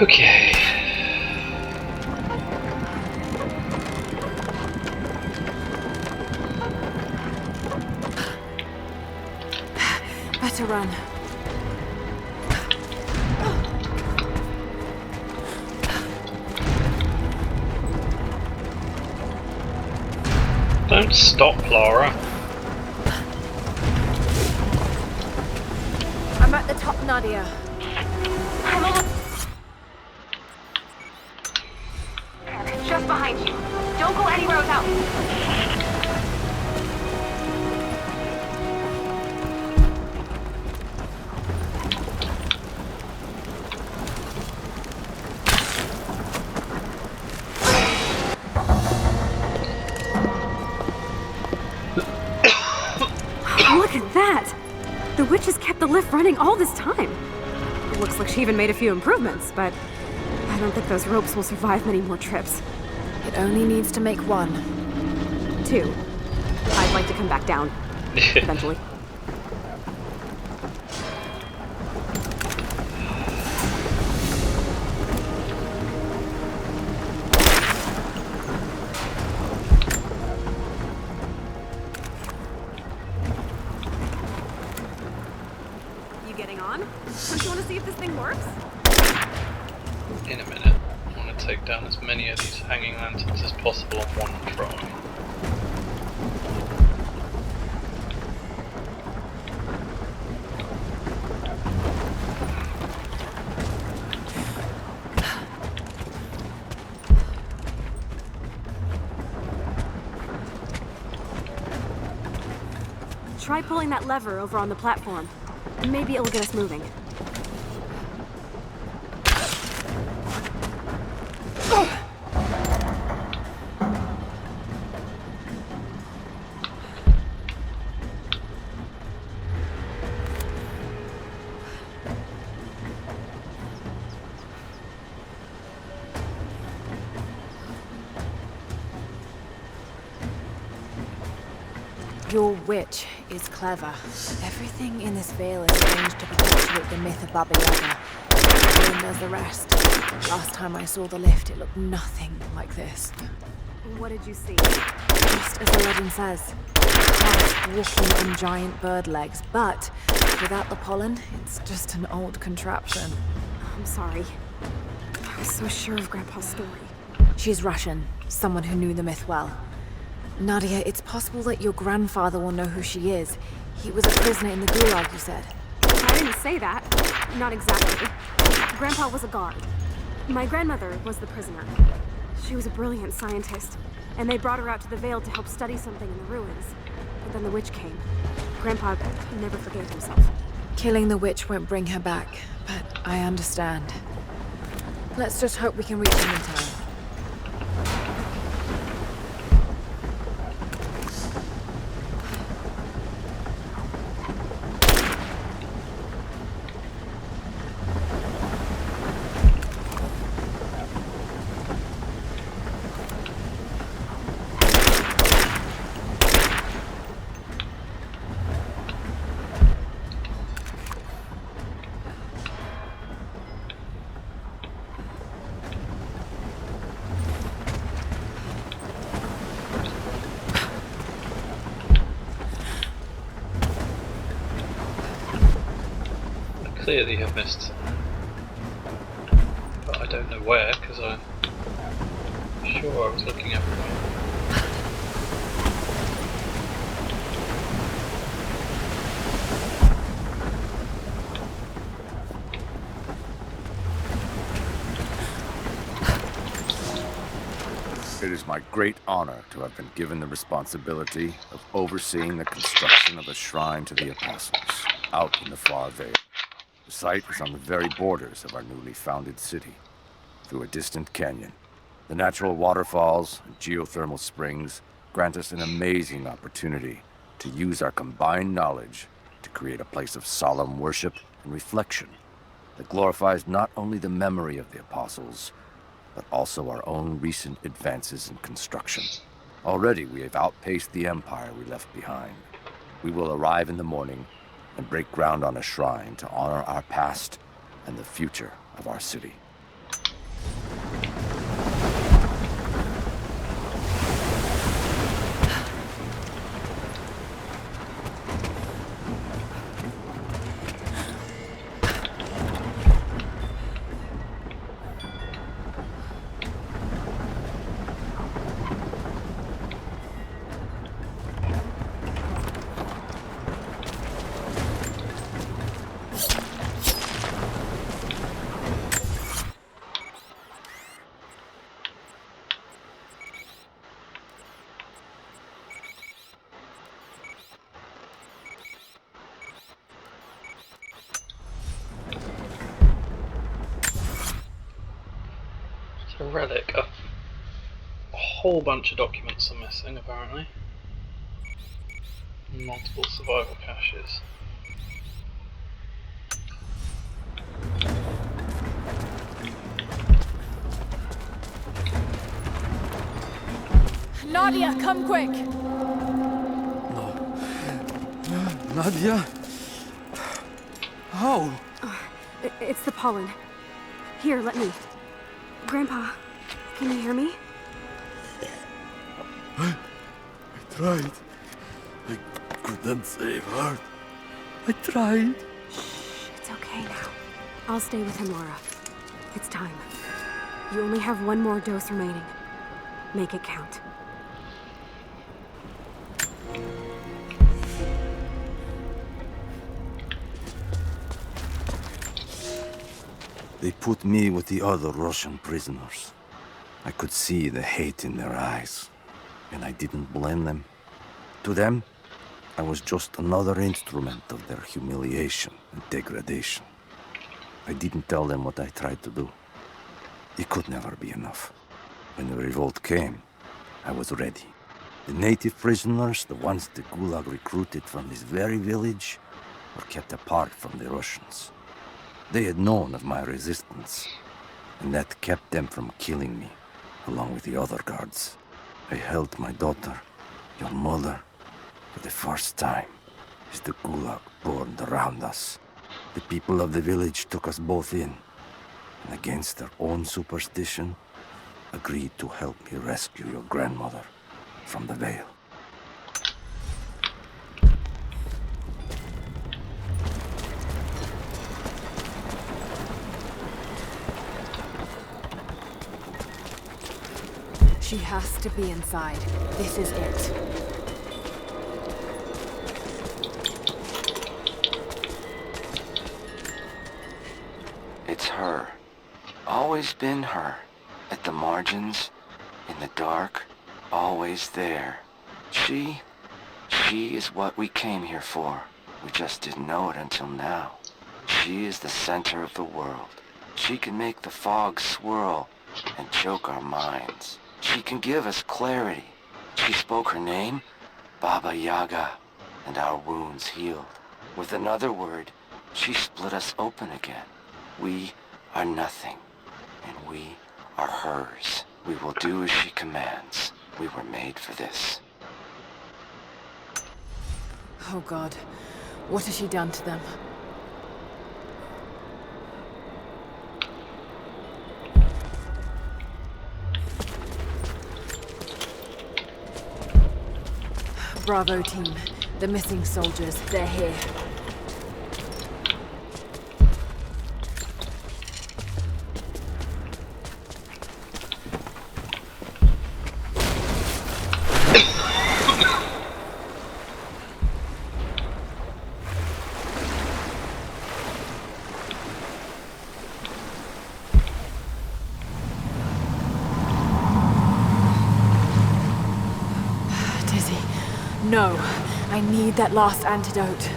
[SPEAKER 1] Okay.
[SPEAKER 2] Better run.
[SPEAKER 1] Don't stop, Lara.
[SPEAKER 2] I'm at the top, Nadia.
[SPEAKER 7] I'm almost... Just behind you. Don't go anywhere without me.
[SPEAKER 5] Look at that! The witch has kept the lift running all this time. It looks like she even made a few improvements, but I don't think those ropes will survive many more trips.
[SPEAKER 2] It only needs to make one.
[SPEAKER 5] 2. I'd like to come back down. Eventually. You getting on? Don't you want to see if this thing works?
[SPEAKER 1] In a minute. I want to take down as many of these hanging lanterns as possible on one try.
[SPEAKER 5] Try pulling that lever over on the platform. Maybe it'll get us moving.
[SPEAKER 2] Your witch is clever. Everything in this veil is arranged to perpetuate the myth of Baba Yaga. And then there's the rest. Last time I saw the lift, it looked nothing like this.
[SPEAKER 5] What did you see?
[SPEAKER 2] Just as the legend says. Plants walking on giant bird legs, but without the pollen, it's just an old contraption.
[SPEAKER 5] I'm sorry. I was so sure of Grandpa's story.
[SPEAKER 2] She's Russian, someone who knew the myth well. Nadia, it's possible that your grandfather will know who she is. He was a prisoner in the Gulag, you said.
[SPEAKER 5] I didn't say that. Not exactly. Grandpa was a guard. My grandmother was the prisoner. She was a brilliant scientist, and they brought her out to the Vale to help study something in the ruins. But then the witch came. Grandpa never forgave himself.
[SPEAKER 2] Killing the witch won't bring her back, but I understand. Let's just hope we can reach him in time.
[SPEAKER 1] Clearly have missed, but I don't know where because I'm sure I was looking everywhere.
[SPEAKER 8] It is my great honor to have been given the responsibility of overseeing the construction of a shrine to the Apostles out in the far Vale. The site is on the very borders of our newly founded city, through a distant canyon. The natural waterfalls and geothermal springs grant us an amazing opportunity to use our combined knowledge to create a place of solemn worship and reflection that glorifies not only the memory of the Apostles, but also our own recent advances in construction. Already we have outpaced the empire we left behind. We will arrive in the morning and break ground on a shrine to honor our past and the future of our city.
[SPEAKER 1] A relic. A whole bunch of documents are missing, apparently. Multiple survival caches.
[SPEAKER 2] Nadia, come quick!
[SPEAKER 8] Nadia? How?
[SPEAKER 5] It's the pollen. Here, let me. Grandpa, can you hear me?
[SPEAKER 6] I tried. I couldn't save her. I tried.
[SPEAKER 5] Shh, it's okay now. I'll stay with him, Laura. It's time. You only have one more dose remaining. Make it count.
[SPEAKER 8] They put me with the other Russian prisoners. I could see the hate in their eyes, and I didn't blame them. To them, I was just another instrument of their humiliation and degradation. I didn't tell them what I tried to do. It could never be enough. When the revolt came, I was ready. The native prisoners, the ones the Gulag recruited from this very village, were kept apart from the Russians. They had known of my resistance, and that kept them from killing me, along with the other guards. I held my daughter, your mother, for the first time, as the Gulag burned around us. The people of the village took us both in, and against their own superstition, agreed to help me rescue your grandmother from the Veil.
[SPEAKER 2] She has to be inside. This is it.
[SPEAKER 9] It's her. Always been her. At the margins, in the dark, always there. She is what we came here for. We just didn't know it until now. She is the center of the world. She can make the fog swirl and choke our minds. She can give us clarity. She spoke her name, Baba Yaga, and our wounds healed. With another word, she split us open again. We are nothing, and we are hers. We will do as she commands. We were made for this.
[SPEAKER 2] Oh God, what has she done to them? Bravo team, the missing soldiers, they're here. No, I need that last antidote.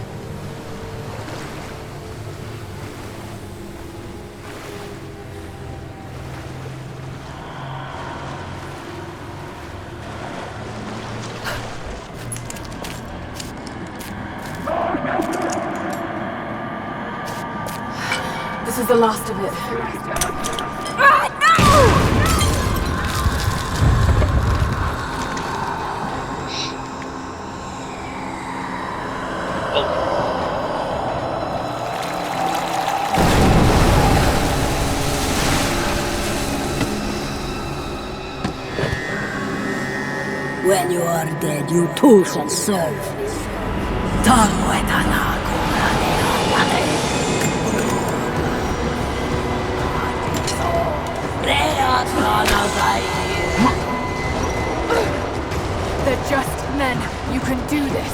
[SPEAKER 2] This is the last of it. Ah, no!
[SPEAKER 10] When you are dead, you too shall serve.
[SPEAKER 2] They're just men. You can do this.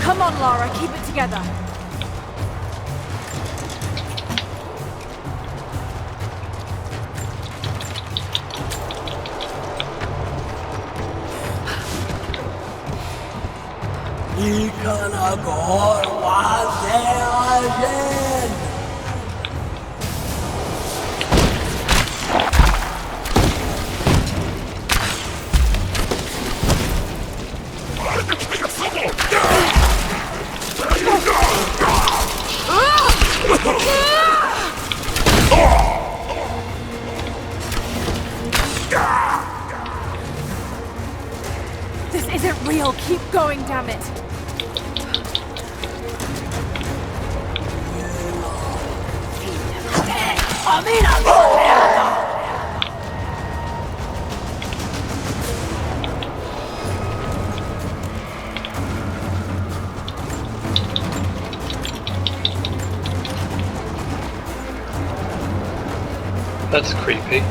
[SPEAKER 2] Come on, Lara, keep it together. This isn't real. Keep going, damn it.
[SPEAKER 1] That's creepy.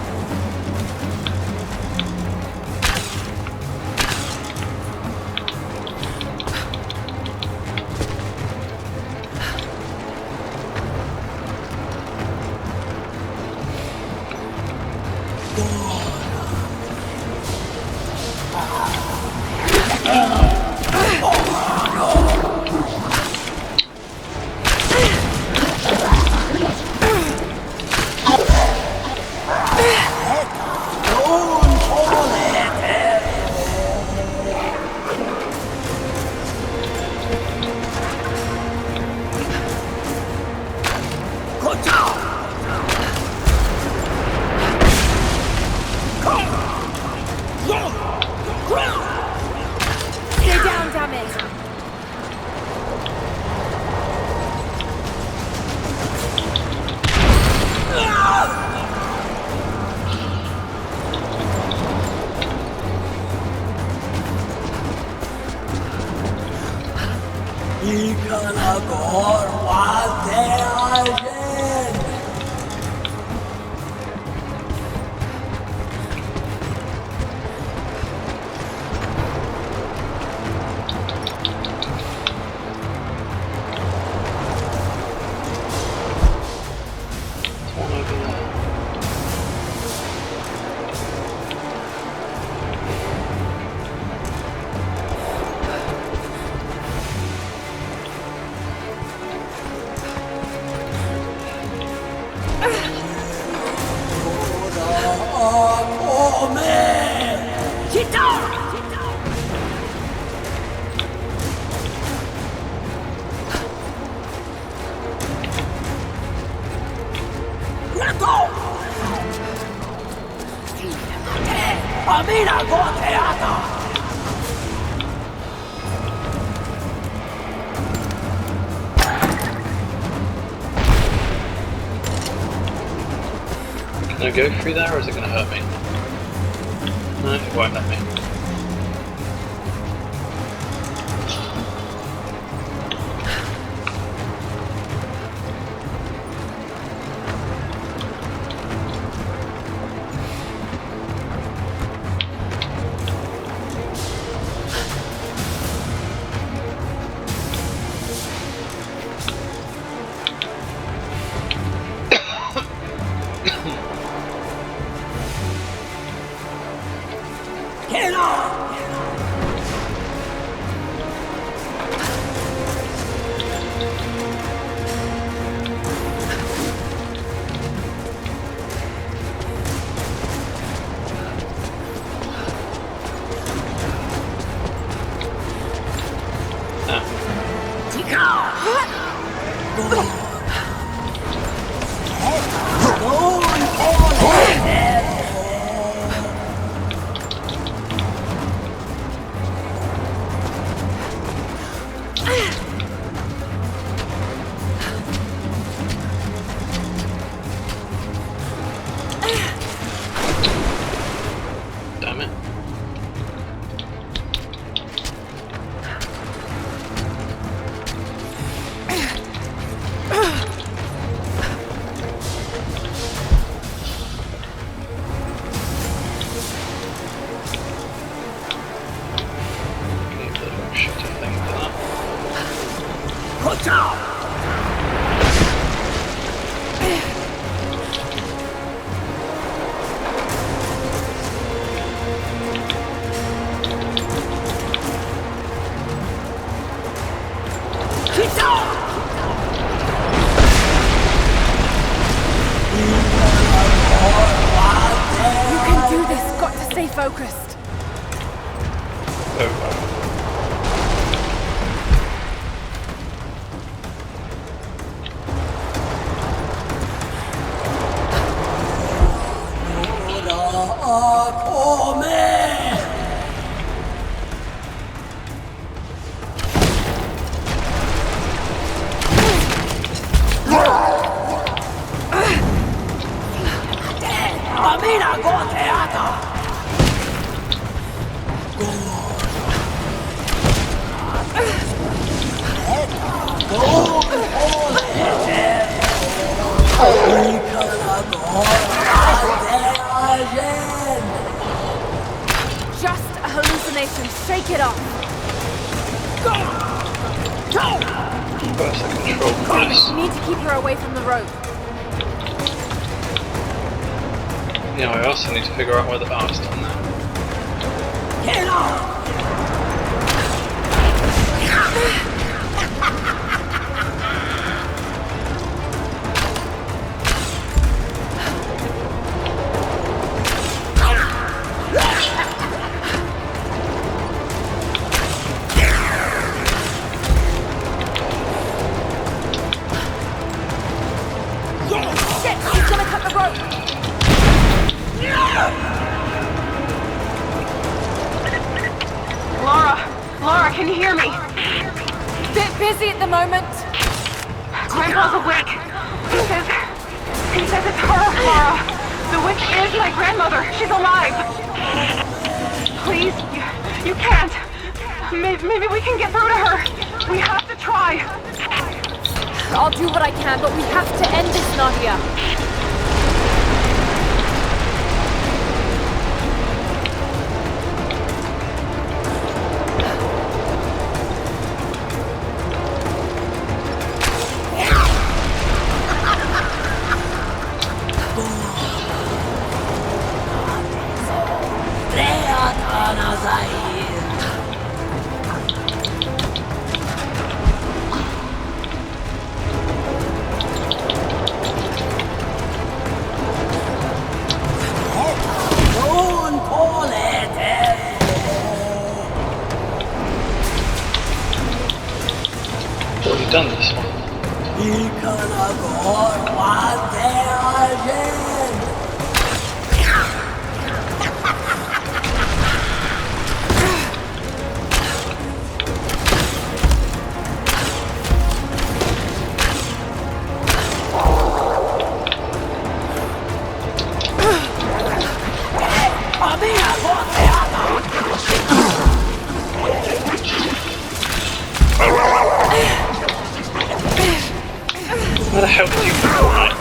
[SPEAKER 2] Stay down, damn it.
[SPEAKER 1] One over there. Can I go through there, or is it going to hurt me? No, it won't let me.
[SPEAKER 12] Get
[SPEAKER 2] focused.
[SPEAKER 1] Oh,
[SPEAKER 2] Just a hallucination. Shake it off.
[SPEAKER 1] where's the control for this?
[SPEAKER 2] You need to keep her away from the rope.
[SPEAKER 1] Yeah, I also need to figure out where the art's done that.
[SPEAKER 2] Shit! He's gonna cut the rope!
[SPEAKER 7] Laura, can you hear me?
[SPEAKER 2] Bit busy at the moment.
[SPEAKER 7] Grandpa's awake. He says it's her, Laura. The witch is my grandmother. She's alive. Please, you can't. Maybe we can get through to her. We have to try.
[SPEAKER 2] I'll do what I can, but we have to end this, Nadia.
[SPEAKER 1] Already done this one. Where the hell did you go, right?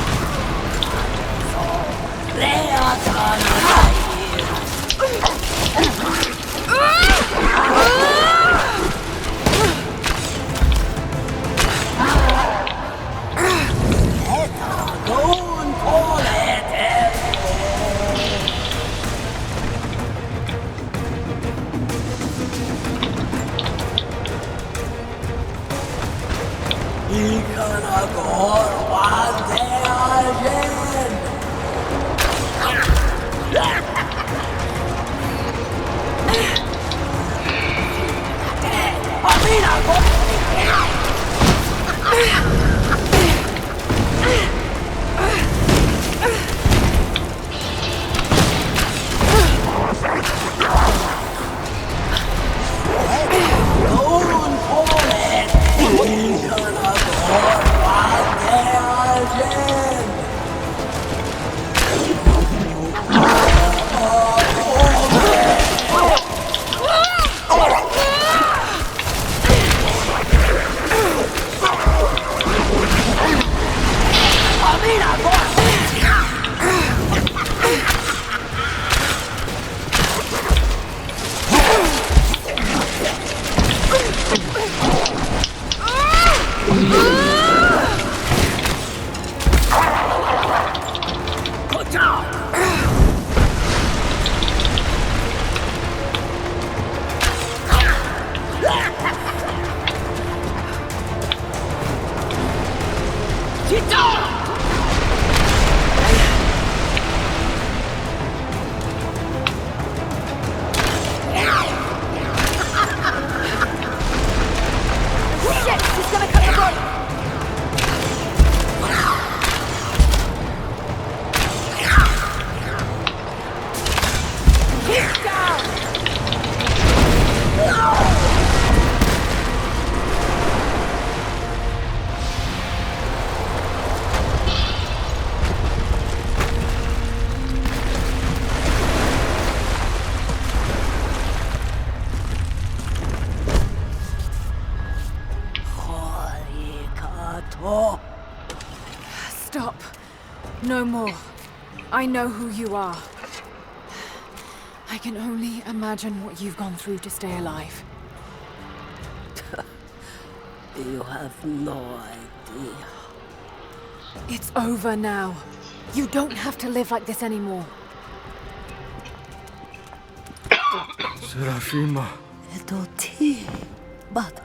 [SPEAKER 2] more. I know who you are. I can only imagine what you've gone through to stay alive.
[SPEAKER 10] You have no idea.
[SPEAKER 2] It's over now. You don't have to live like this anymore.
[SPEAKER 8] Serafima.
[SPEAKER 10] Doti, but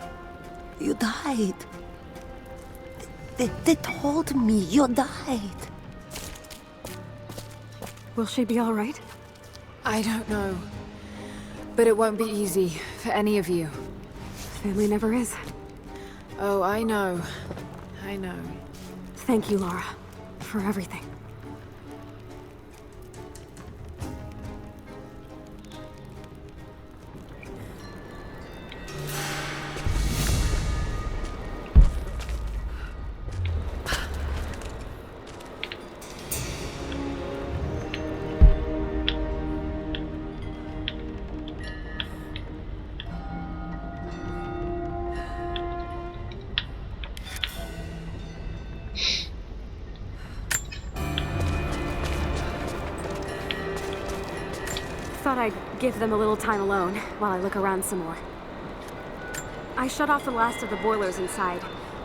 [SPEAKER 10] you died. They told me you died.
[SPEAKER 5] Will she be all right?
[SPEAKER 2] I don't know. But it won't be easy for any of you.
[SPEAKER 5] Family never is.
[SPEAKER 2] Oh, I know. I know.
[SPEAKER 5] Thank you, Laura, for everything. Thought I'd give them a little time alone while I look around some more. I shut off the last of the boilers inside.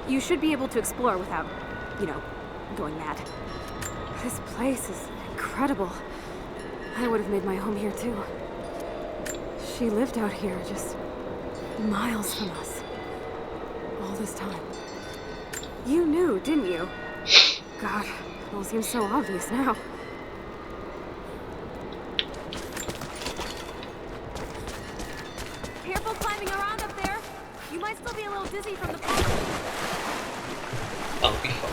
[SPEAKER 5] You should be able to explore without, going mad. This place is incredible. I would have made my home here too. She lived out here just miles from us. All this time. You knew, didn't you? God, it all seems so obvious now. Careful climbing around up there. You might still be a little dizzy from the pole.
[SPEAKER 1] I'll be fine.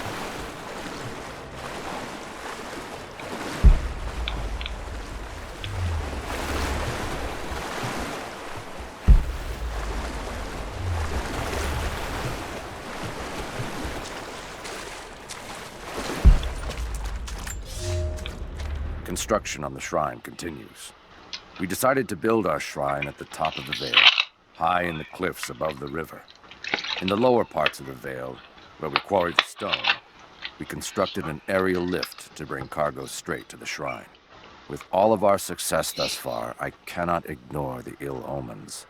[SPEAKER 8] Construction on the shrine continues. We decided to build our shrine at the top of the Vale, high in the cliffs above the river. In the lower parts of the Vale, where we quarried the stone, we constructed an aerial lift to bring cargo straight to the shrine. With all of our success thus far, I cannot ignore the ill omens.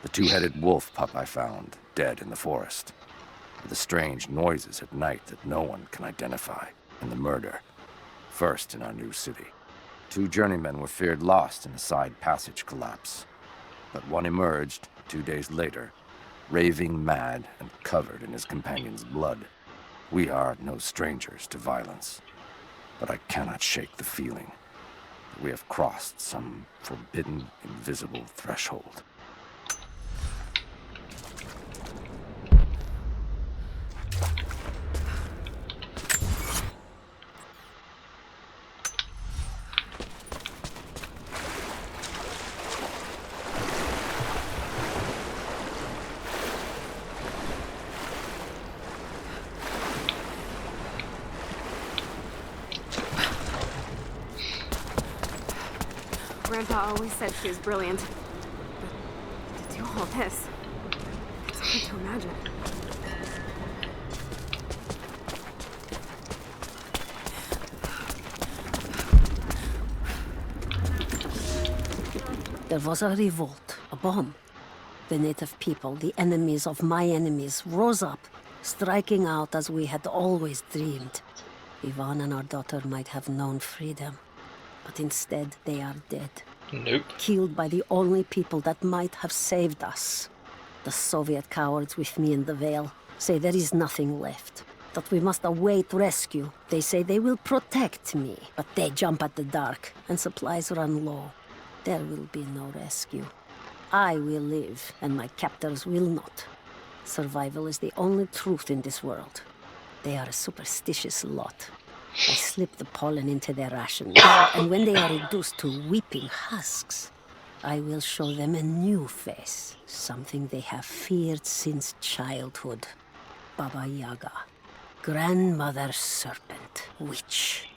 [SPEAKER 8] The two-headed wolf pup I found, dead in the forest. The strange noises at night that no one can identify, and the murder. First in our new city. 2 journeymen were feared lost in a side passage collapse. But one emerged 2 days later, raving mad and covered in his companion's blood. We are no strangers to violence, but I cannot shake the feeling that we have crossed some forbidden, invisible threshold.
[SPEAKER 5] Grandpa always said she was brilliant. But to do all this, it's hard to imagine.
[SPEAKER 10] There was a revolt, a bomb. The native people, the enemies of my enemies, rose up, striking out as we had always dreamed. Ivan and our daughter might have known freedom, but instead they are dead.
[SPEAKER 1] Nope.
[SPEAKER 10] Killed by the only people that might have saved us. The Soviet cowards with me in the Vale say there is nothing left, that we must await rescue. They say they will protect me, but they jump at the dark, and supplies run low. There will be no rescue. I will live, and my captors will not. Survival is the only truth in this world. They are a superstitious lot. I slip the pollen into their rations, and when they are reduced to weeping husks, I will show them a new face, something they have feared since childhood. Baba Yaga, grandmother serpent, witch.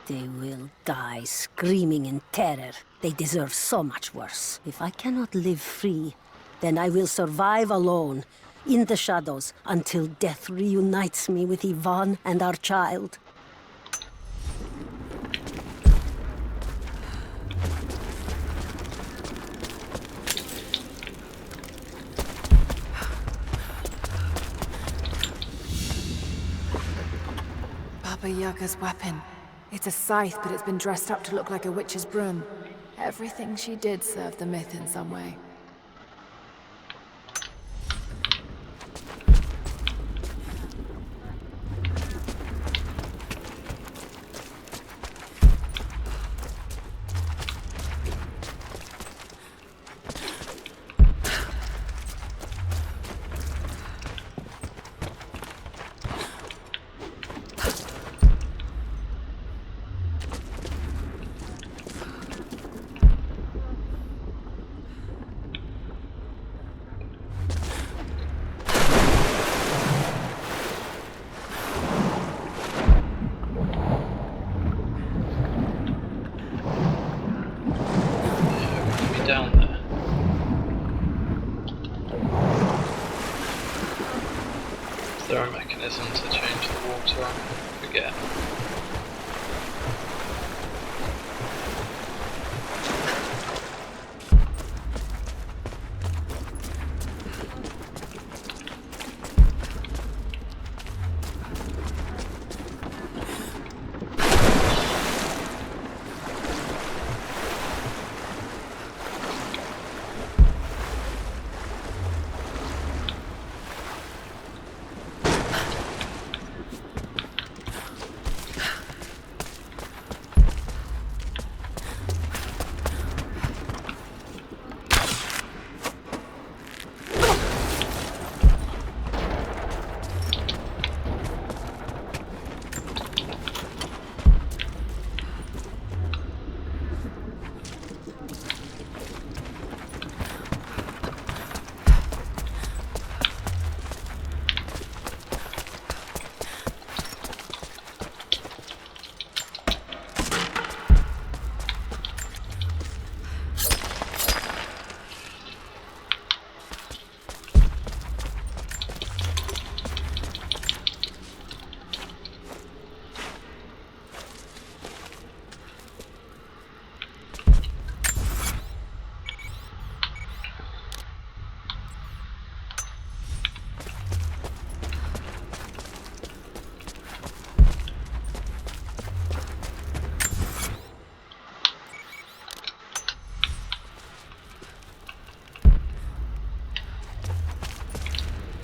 [SPEAKER 10] They will die screaming in terror. They deserve so much worse. If I cannot live free, then I will survive alone, in the shadows, until death reunites me with Ivan and our child.
[SPEAKER 2] Baba Yaga's weapon. It's a scythe, but it's been dressed up to look like a witch's broom. Everything she did served the myth in some way.
[SPEAKER 1] Down there. Is there a mechanism to change the water? I forget.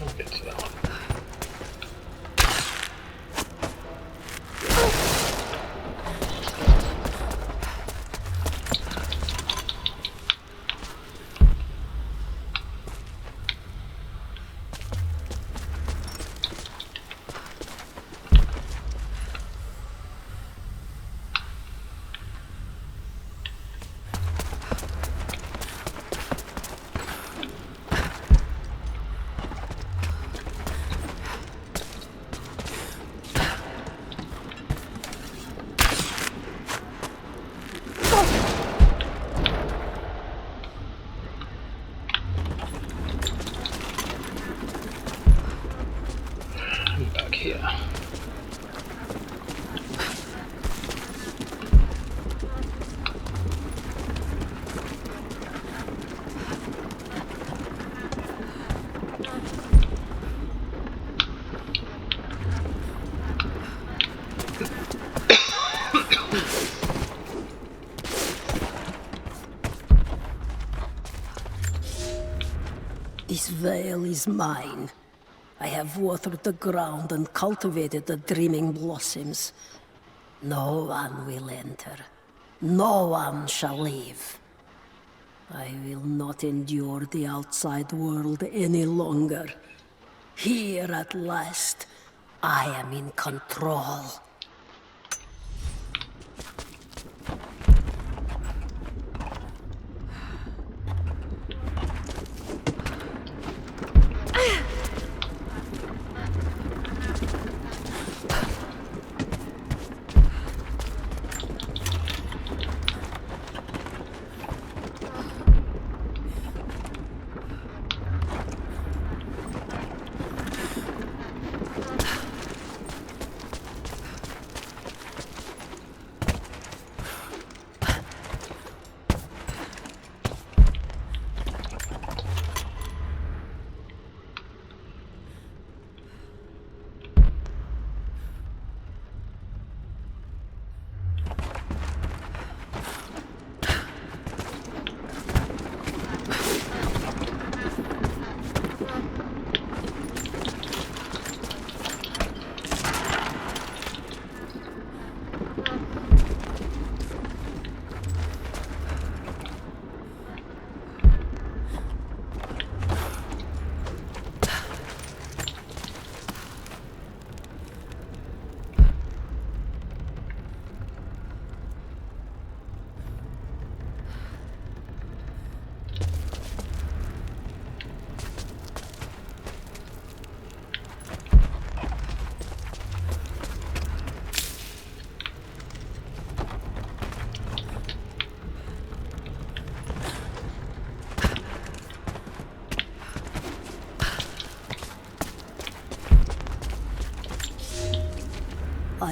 [SPEAKER 1] I'll get to that one. Back here.
[SPEAKER 10] This veil is mine. I have watered the ground and cultivated the dreaming blossoms. No one will enter. No one shall leave. I will not endure the outside world any longer. Here at last, I am in control.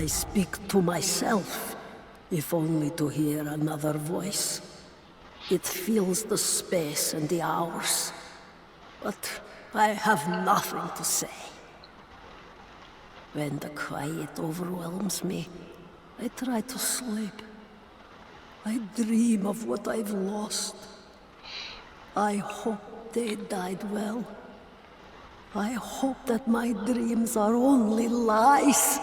[SPEAKER 10] I speak to myself, if only to hear another voice. It fills the space and the hours, but I have nothing to say. When the quiet overwhelms me, I try to sleep. I dream of what I've lost. I hope they died well. I hope that my dreams are only lies.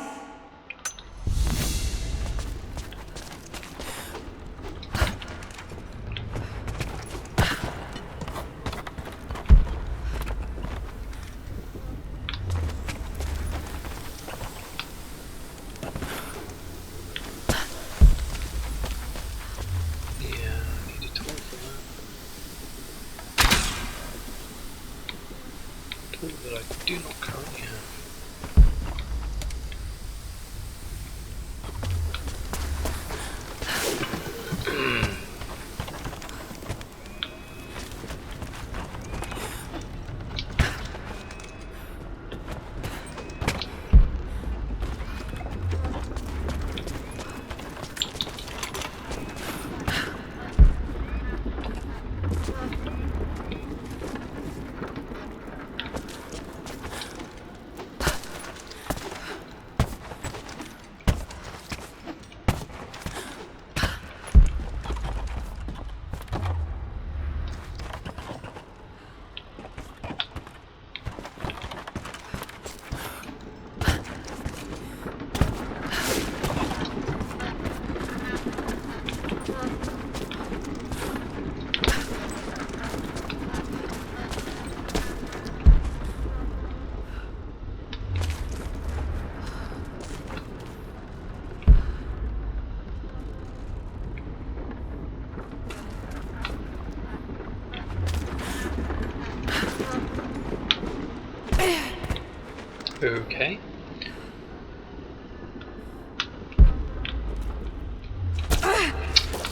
[SPEAKER 1] That I do not currently have. Okay.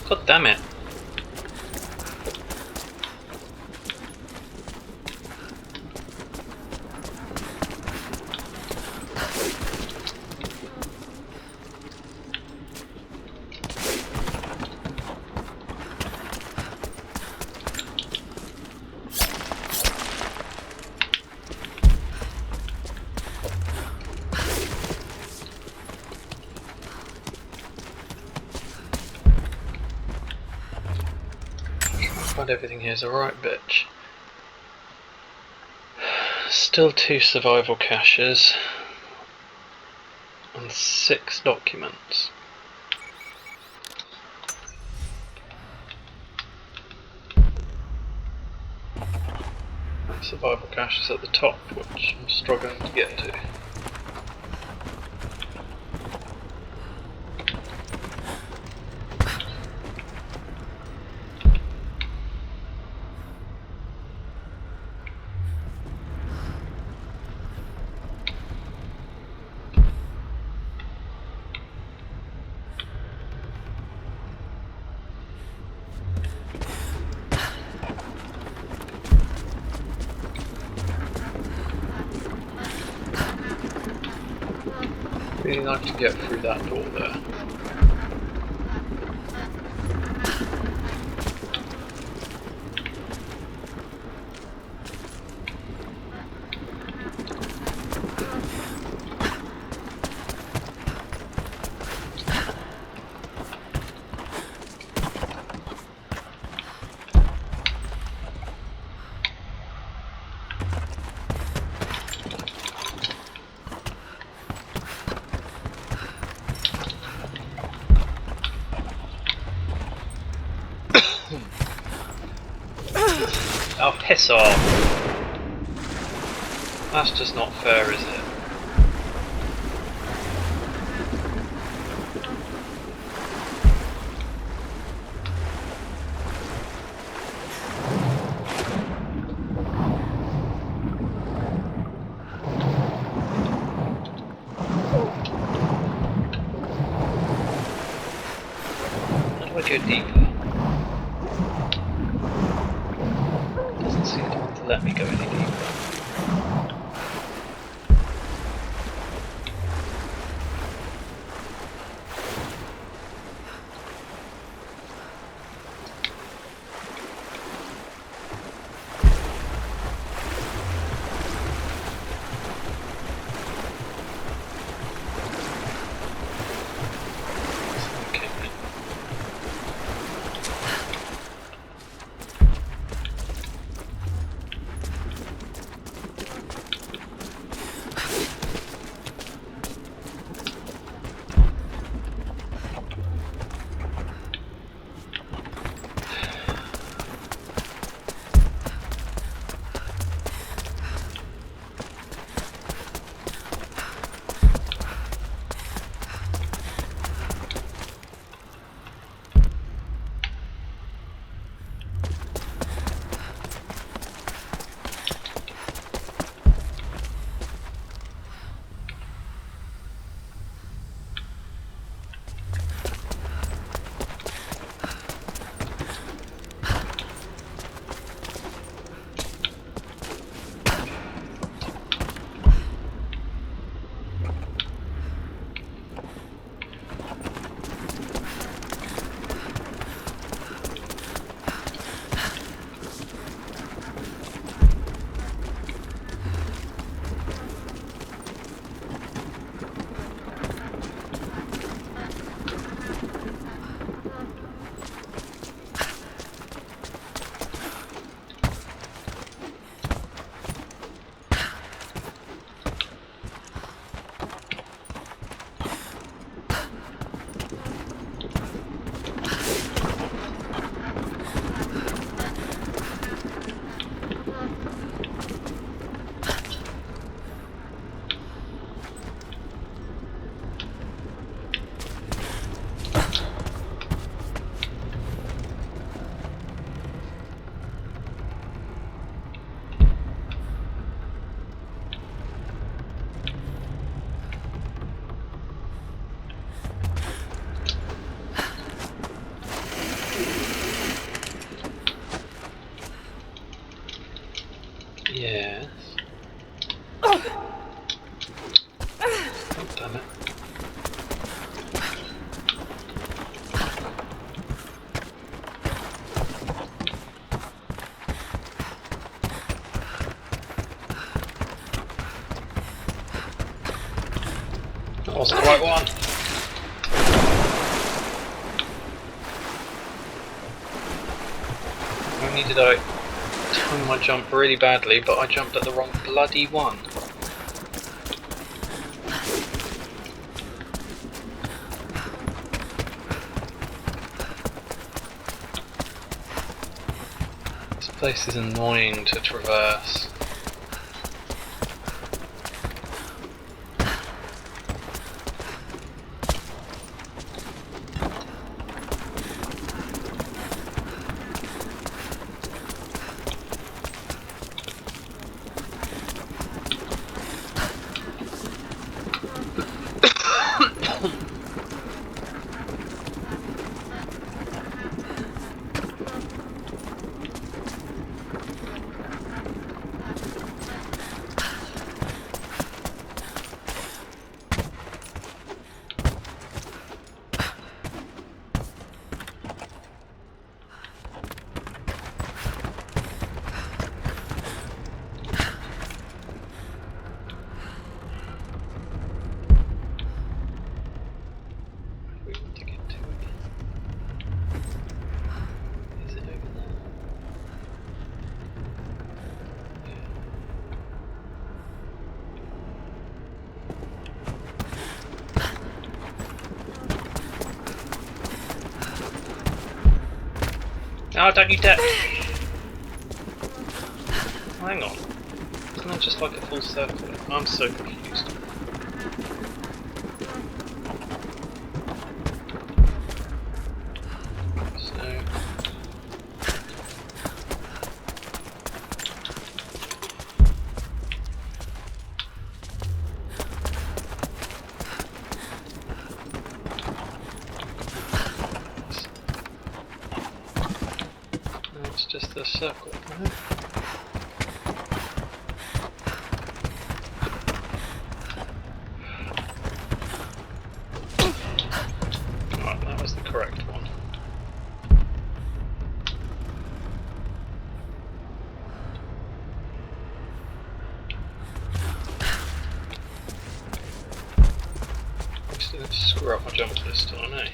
[SPEAKER 1] God damn it. Everything here is alright, bitch. Still 2 survival caches and 6 documents. Survival cache is at the top, which I'm struggling to get to. Really like to get through that door there. Oh, piss off! That's just not fair, is it? How do I go deeper? Doesn't seem to want to let me go any deeper. Wasn't the right one. Not only did I time my jump really badly, but I jumped at the wrong bloody one. This place is annoying to traverse. Oh, don't you dare! Hang on. Isn't that just like a full circle? I'm so confused. So... it's just a circle, isn't it? Right, that was the correct one. Just didn't screw up my jump this time, eh?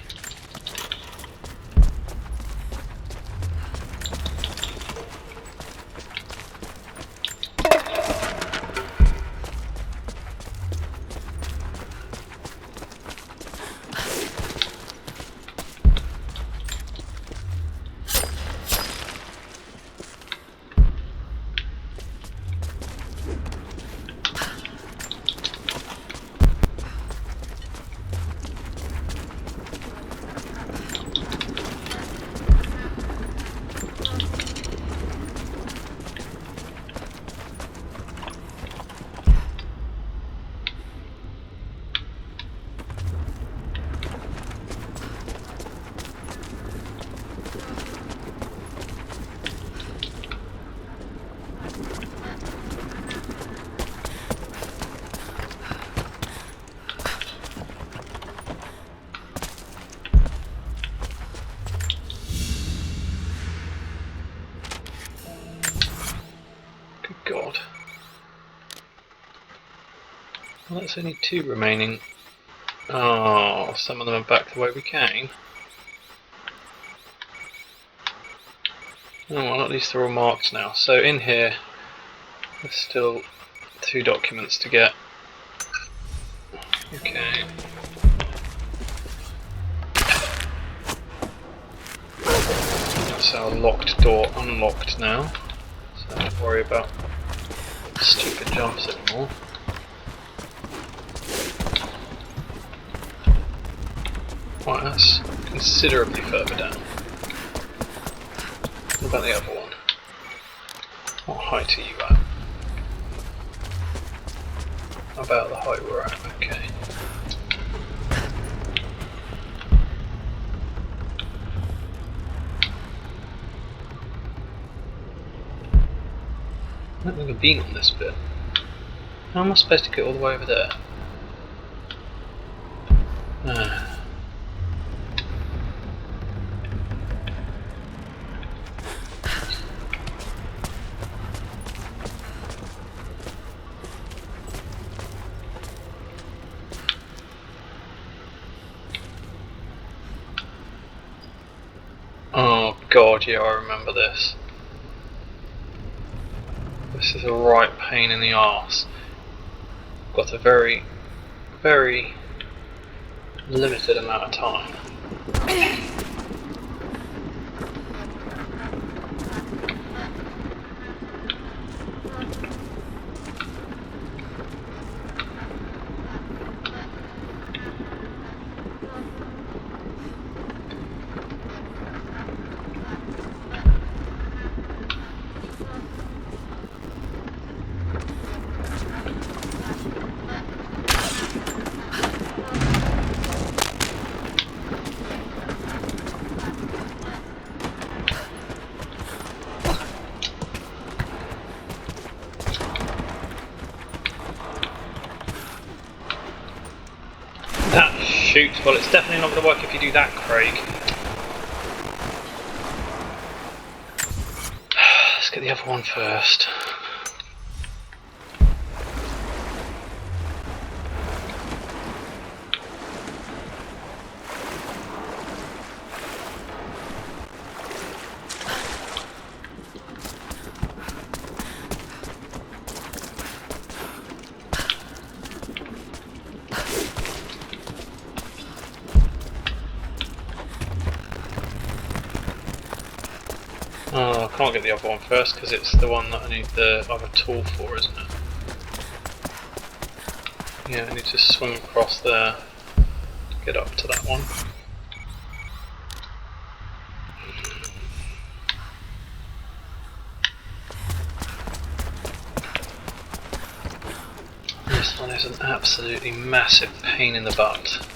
[SPEAKER 1] God. Well, that's only 2 remaining. Oh, some of them are back the way we came. Oh, well, at least they're all marked now. So in here, there's still 2 documents to get. Okay. That's our locked door unlocked now. So don't worry about stupid jumps anymore. Right, that's considerably further down. What about the other one? What height are you at? About the height we're at, okay. I don't think I've been on this bit. How am I supposed to get all the way over there? Oh god, yeah, I remember this. This is a right pain in the arse. Got a very, very limited amount of time. That shoots. Well, it's definitely not going to work if you do that, Craig. Let's get the other one first. Oh, I can't get the other one first because it's the one that I need the other tool for, isn't it? Yeah, I need to swing across there to get up to that one. This one is an absolutely massive pain in the butt.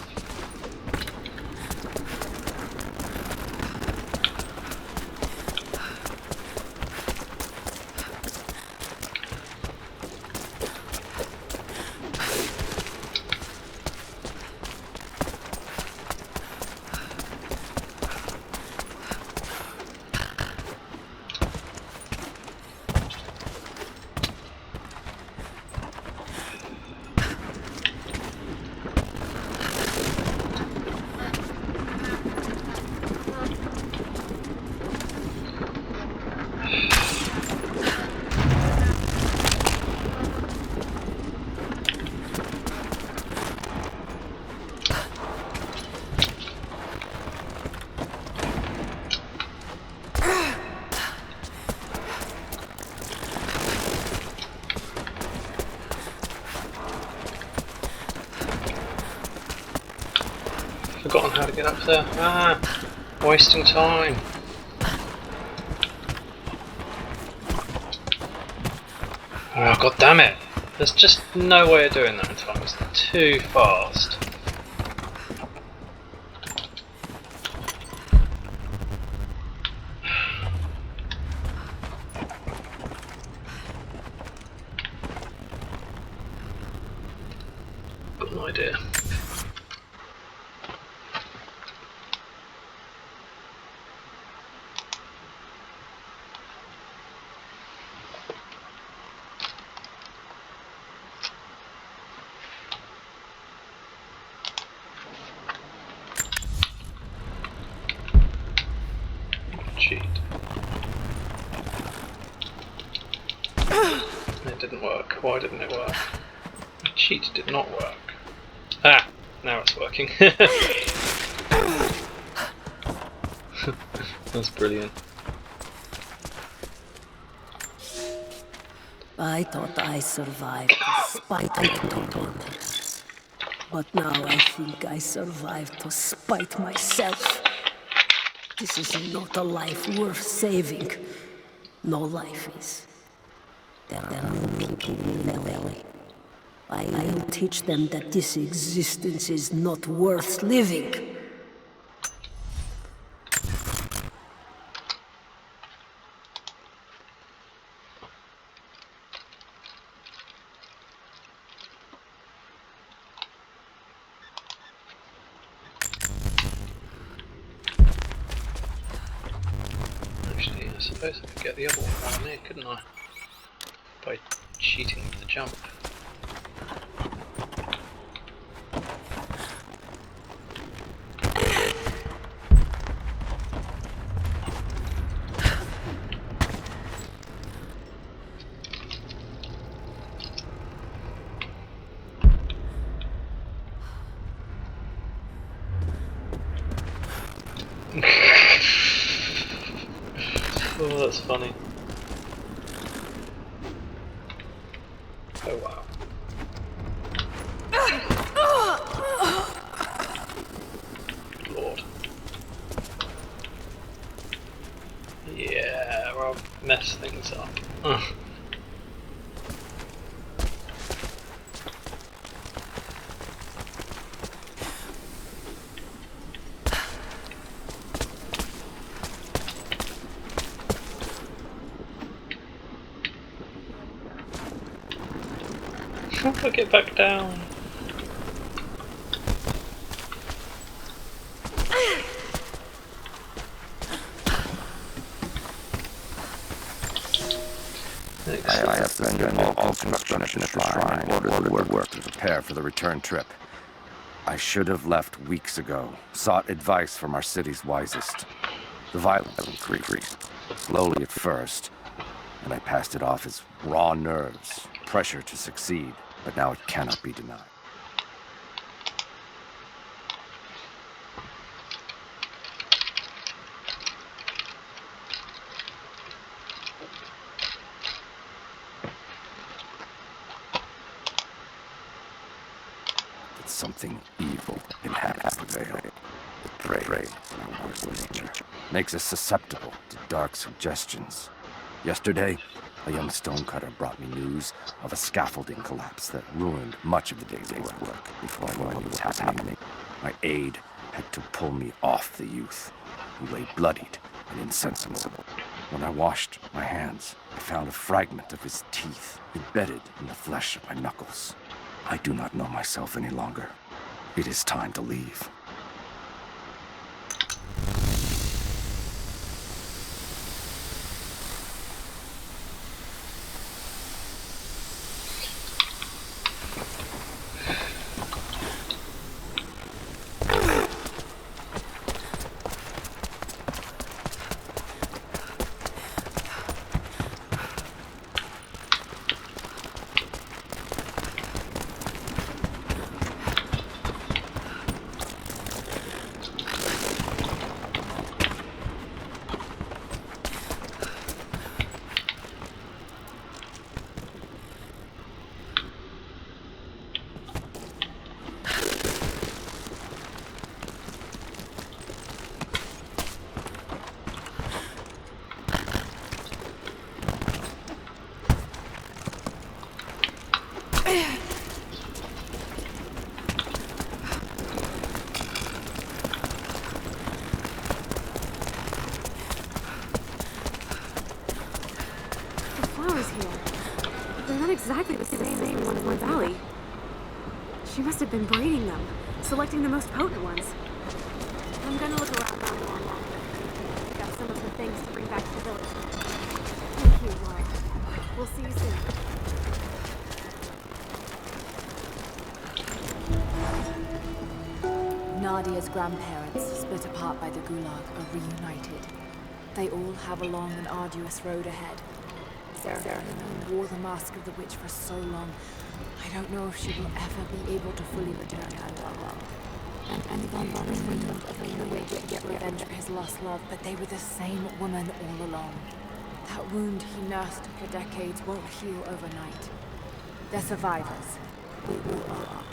[SPEAKER 1] Forgotten how to get up there. Ah, wasting time. Oh, god damn it! There's just no way of doing that in time. It's too fast. Got an idea. Cheat. It didn't work. Why didn't it work? The cheat did not work. Ah, now it's working. That's brilliant.
[SPEAKER 10] I thought I survived despite my total. But now I think I survived to spite myself. This is not a life worth saving. No life is. There are no people in the valley. I will teach them that this existence is not worth living.
[SPEAKER 1] Actually, I suppose I could get the other one down there, couldn't I? By cheating with the jump. Oh, that's funny. Oh wow. Lord. Yeah, I'll mess things up. Get back down.
[SPEAKER 8] I have to spend all construction at the shrine in order to work to prepare for the return trip. I should have left weeks ago, sought advice from our city's wisest. The violence increased, slowly at first, and I passed it off as raw nerves, pressure to succeed, but now it cannot be denied. That something evil inhabits the veil. It preys on our worst nature, makes us susceptible to dark suggestions. Yesterday, a young stonecutter brought me news of a scaffolding collapse that ruined much of the day's work. Before I knew what was happening, my aide had to pull me off the youth, who lay bloodied and insensible. When I washed my hands, I found a fragment of his teeth embedded in the flesh of my knuckles. I do not know myself any longer. It is time to leave.
[SPEAKER 5] Exactly the same in one valley. She must have been breeding them, selecting the most potent ones. I'm gonna look around now. Pick up some of the things to bring back to the village. Thank you, Laura. We'll see you soon.
[SPEAKER 2] Nadia's grandparents, split apart by the Gulag, are reunited. They all have a long and arduous road ahead. Sarah wore the mask of the witch for so long. I don't know if she will ever be able to fully return to our love. And Von dreamed of being a witch to get revenge for his lost love, but they were the same woman all along. That wound he nursed for decades won't heal overnight. They're survivors. We all are.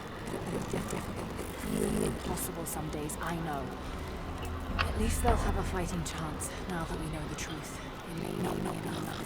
[SPEAKER 2] It's impossible some days, I know. At least they'll have a fighting chance now that we know the truth. It may not be enough.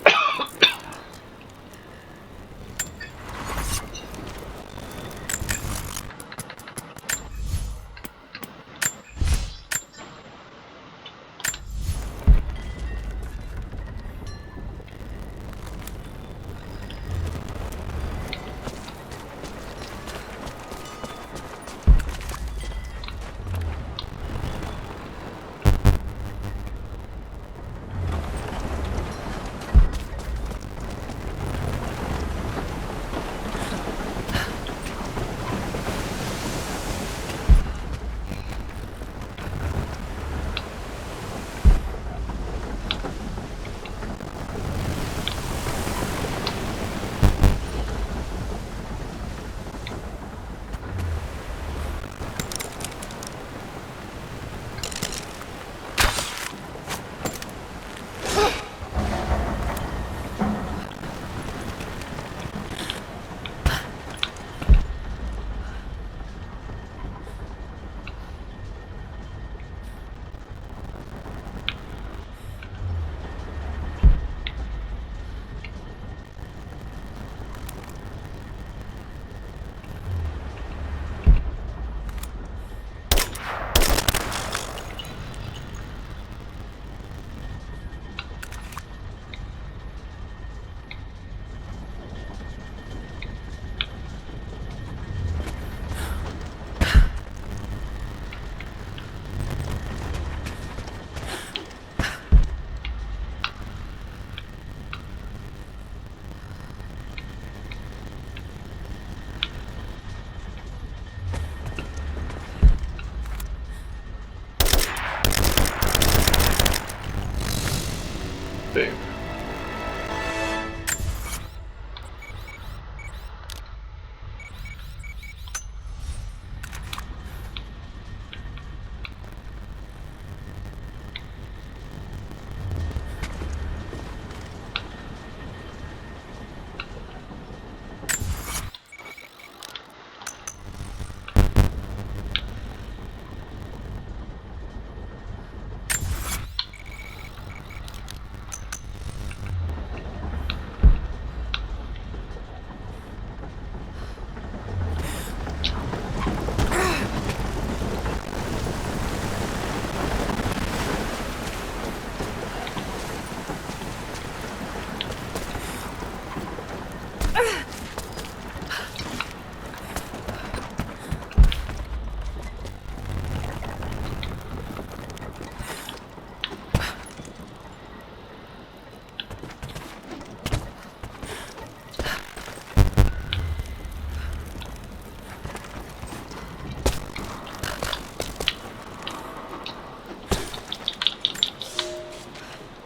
[SPEAKER 1] Boom.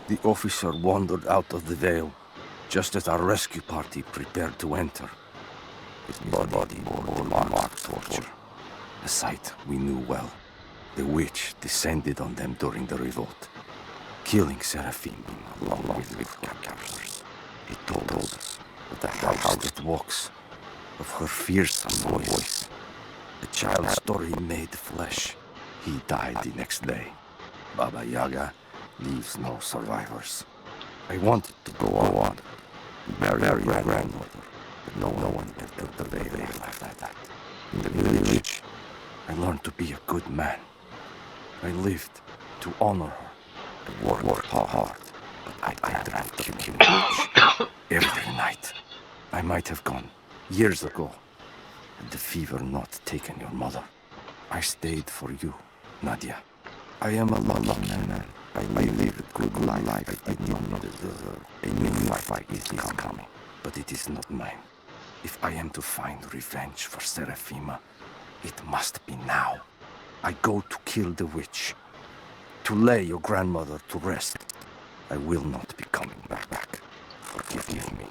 [SPEAKER 8] The officer wandered out of the veil, just as our rescue party prepared to enter. His body bore marked torture, a sight we knew well. The witch descended on them during the revolt, killing Seraphim along with her captors. He told us that the house that walks, of her fearsome voice, the child's story made flesh. He died the next day. Baba Yaga leaves no survivors. I wanted to go on, bury our grandmother, but no one entered the veil after that. In the village, I learned to be a good man. I lived to honor her. I worked hard, but I drank too much every night. I might have gone years ago, had the fever not taken your mother. I stayed for you, Nadia. I am a lucky man. I live a good life. I did not deserve. A new fight is coming, but it is not mine. If I am to find revenge for Seraphima, it must be now. I go to kill the witch, to lay your grandmother to rest. I will not be coming back. Forgive me.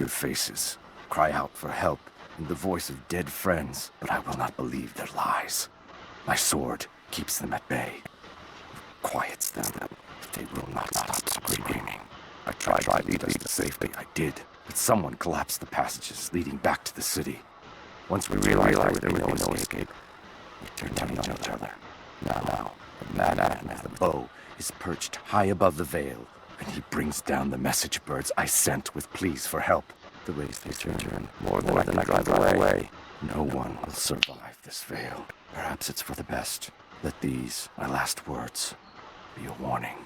[SPEAKER 8] Faces cry out for help in the voice of dead friends, but I will not believe their lies. My sword keeps them at bay, quiets them. They will not stop screaming. I tried to lead us to safety. I did, but someone collapsed the passages leading back to the city. Once we realized there was no escape, we turned on each other. Now, the madman with the bow is perched high above the veil, and he brings down the message birds I sent with pleas for help. The race they turn more than I drive away. No one will survive this veil. Perhaps it's for the best. Let these, my last words, be a warning.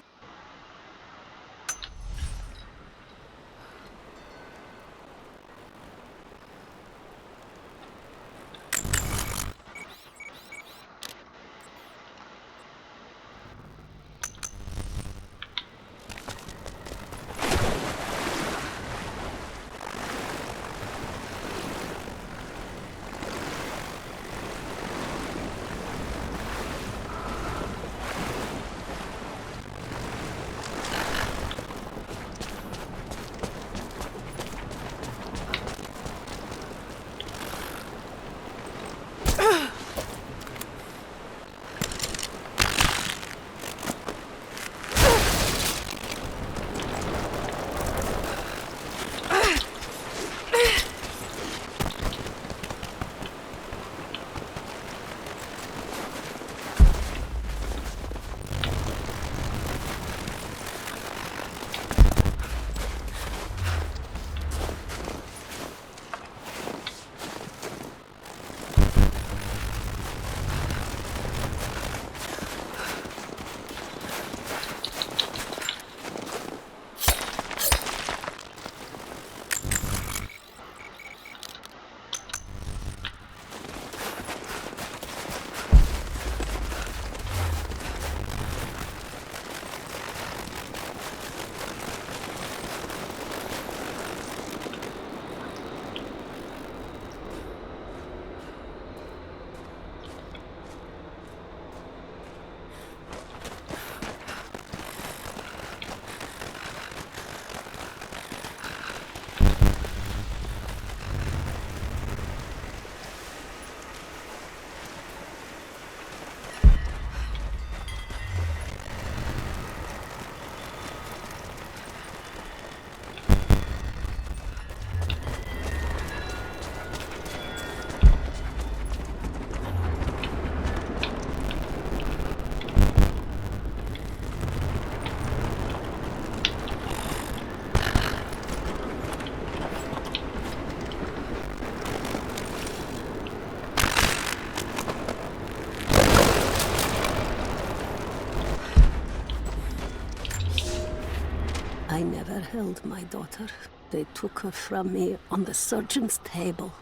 [SPEAKER 10] I never held my daughter. They took her from me on the surgeon's table.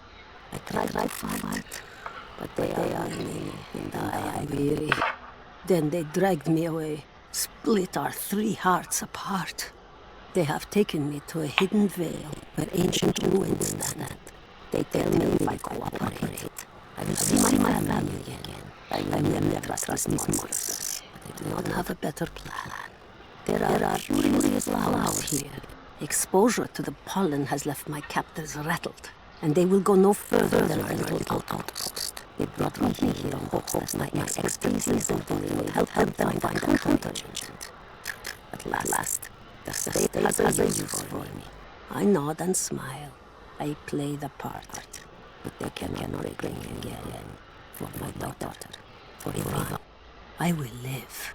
[SPEAKER 10] I tried to fight, but they are me, and I am weary. Then they dragged me away, split our 3 hearts apart. They have taken me to a hidden vale where ancient ruins stand. They tell me if I cooperate, I will see my family again. I will never trust these monsters. They do not have a better plan. There are curious flowers here. Exposure to the pollen has left my captors rattled, and they will go no further than our little outpost. They brought me here in hopes that my expertise will help them find a counteragent. At last, the state has a use for me. I nod and smile. I play the part, but they cannot bring me again. For my daughter, for Ivan, I will live.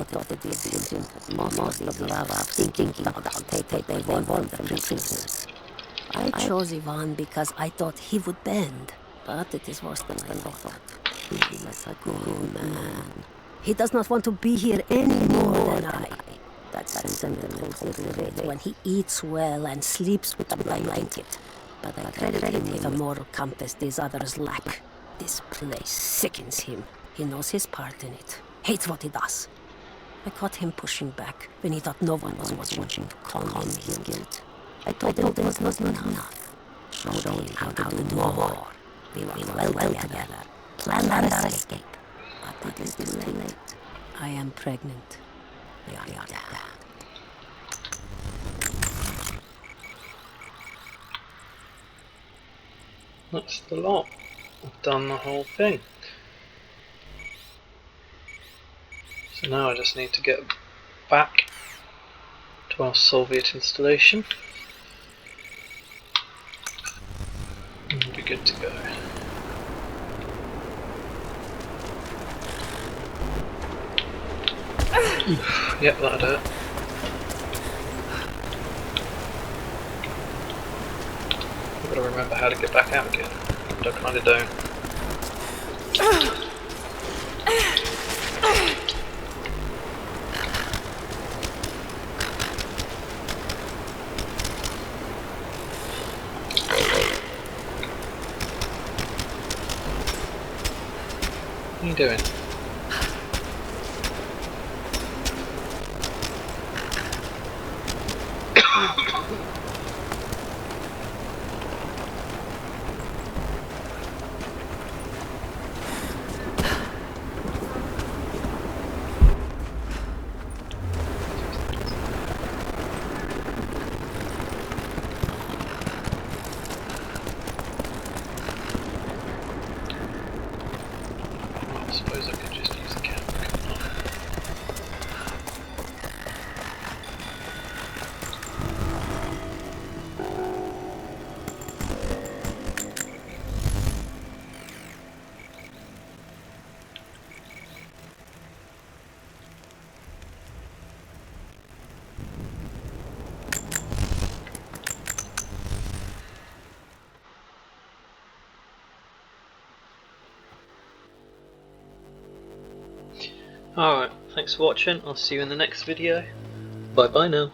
[SPEAKER 10] I thought it was simple. Most of the lava thinking about take they want from the prisoners. I chose Ivan because I thought he would bend, but it is worse than I thought. He is a good man. He does not want to be here any more than I. That sentiment cultivates when he eats well and sleeps with a blanket. But I credit him with a moral compass these others lack. This place sickens him. He knows his part in it. Hates what he does. I caught him pushing back when he thought no one was watching to calm his guilt. I told him it was not enough. Showed him how to do more. We were well together. Planned our escape. But it is too late. I am pregnant. We are dead.
[SPEAKER 1] That's the lot. I've done the whole thing. So now I just need to get back to our Soviet installation and we'll be good to go. Yep, that'll do it. I've got to remember how to get back out again, and I kind of don't. What are you doing? I suppose I could just use the camera, couldn't I? Alright, thanks for watching, I'll see you in the next video. Bye bye now.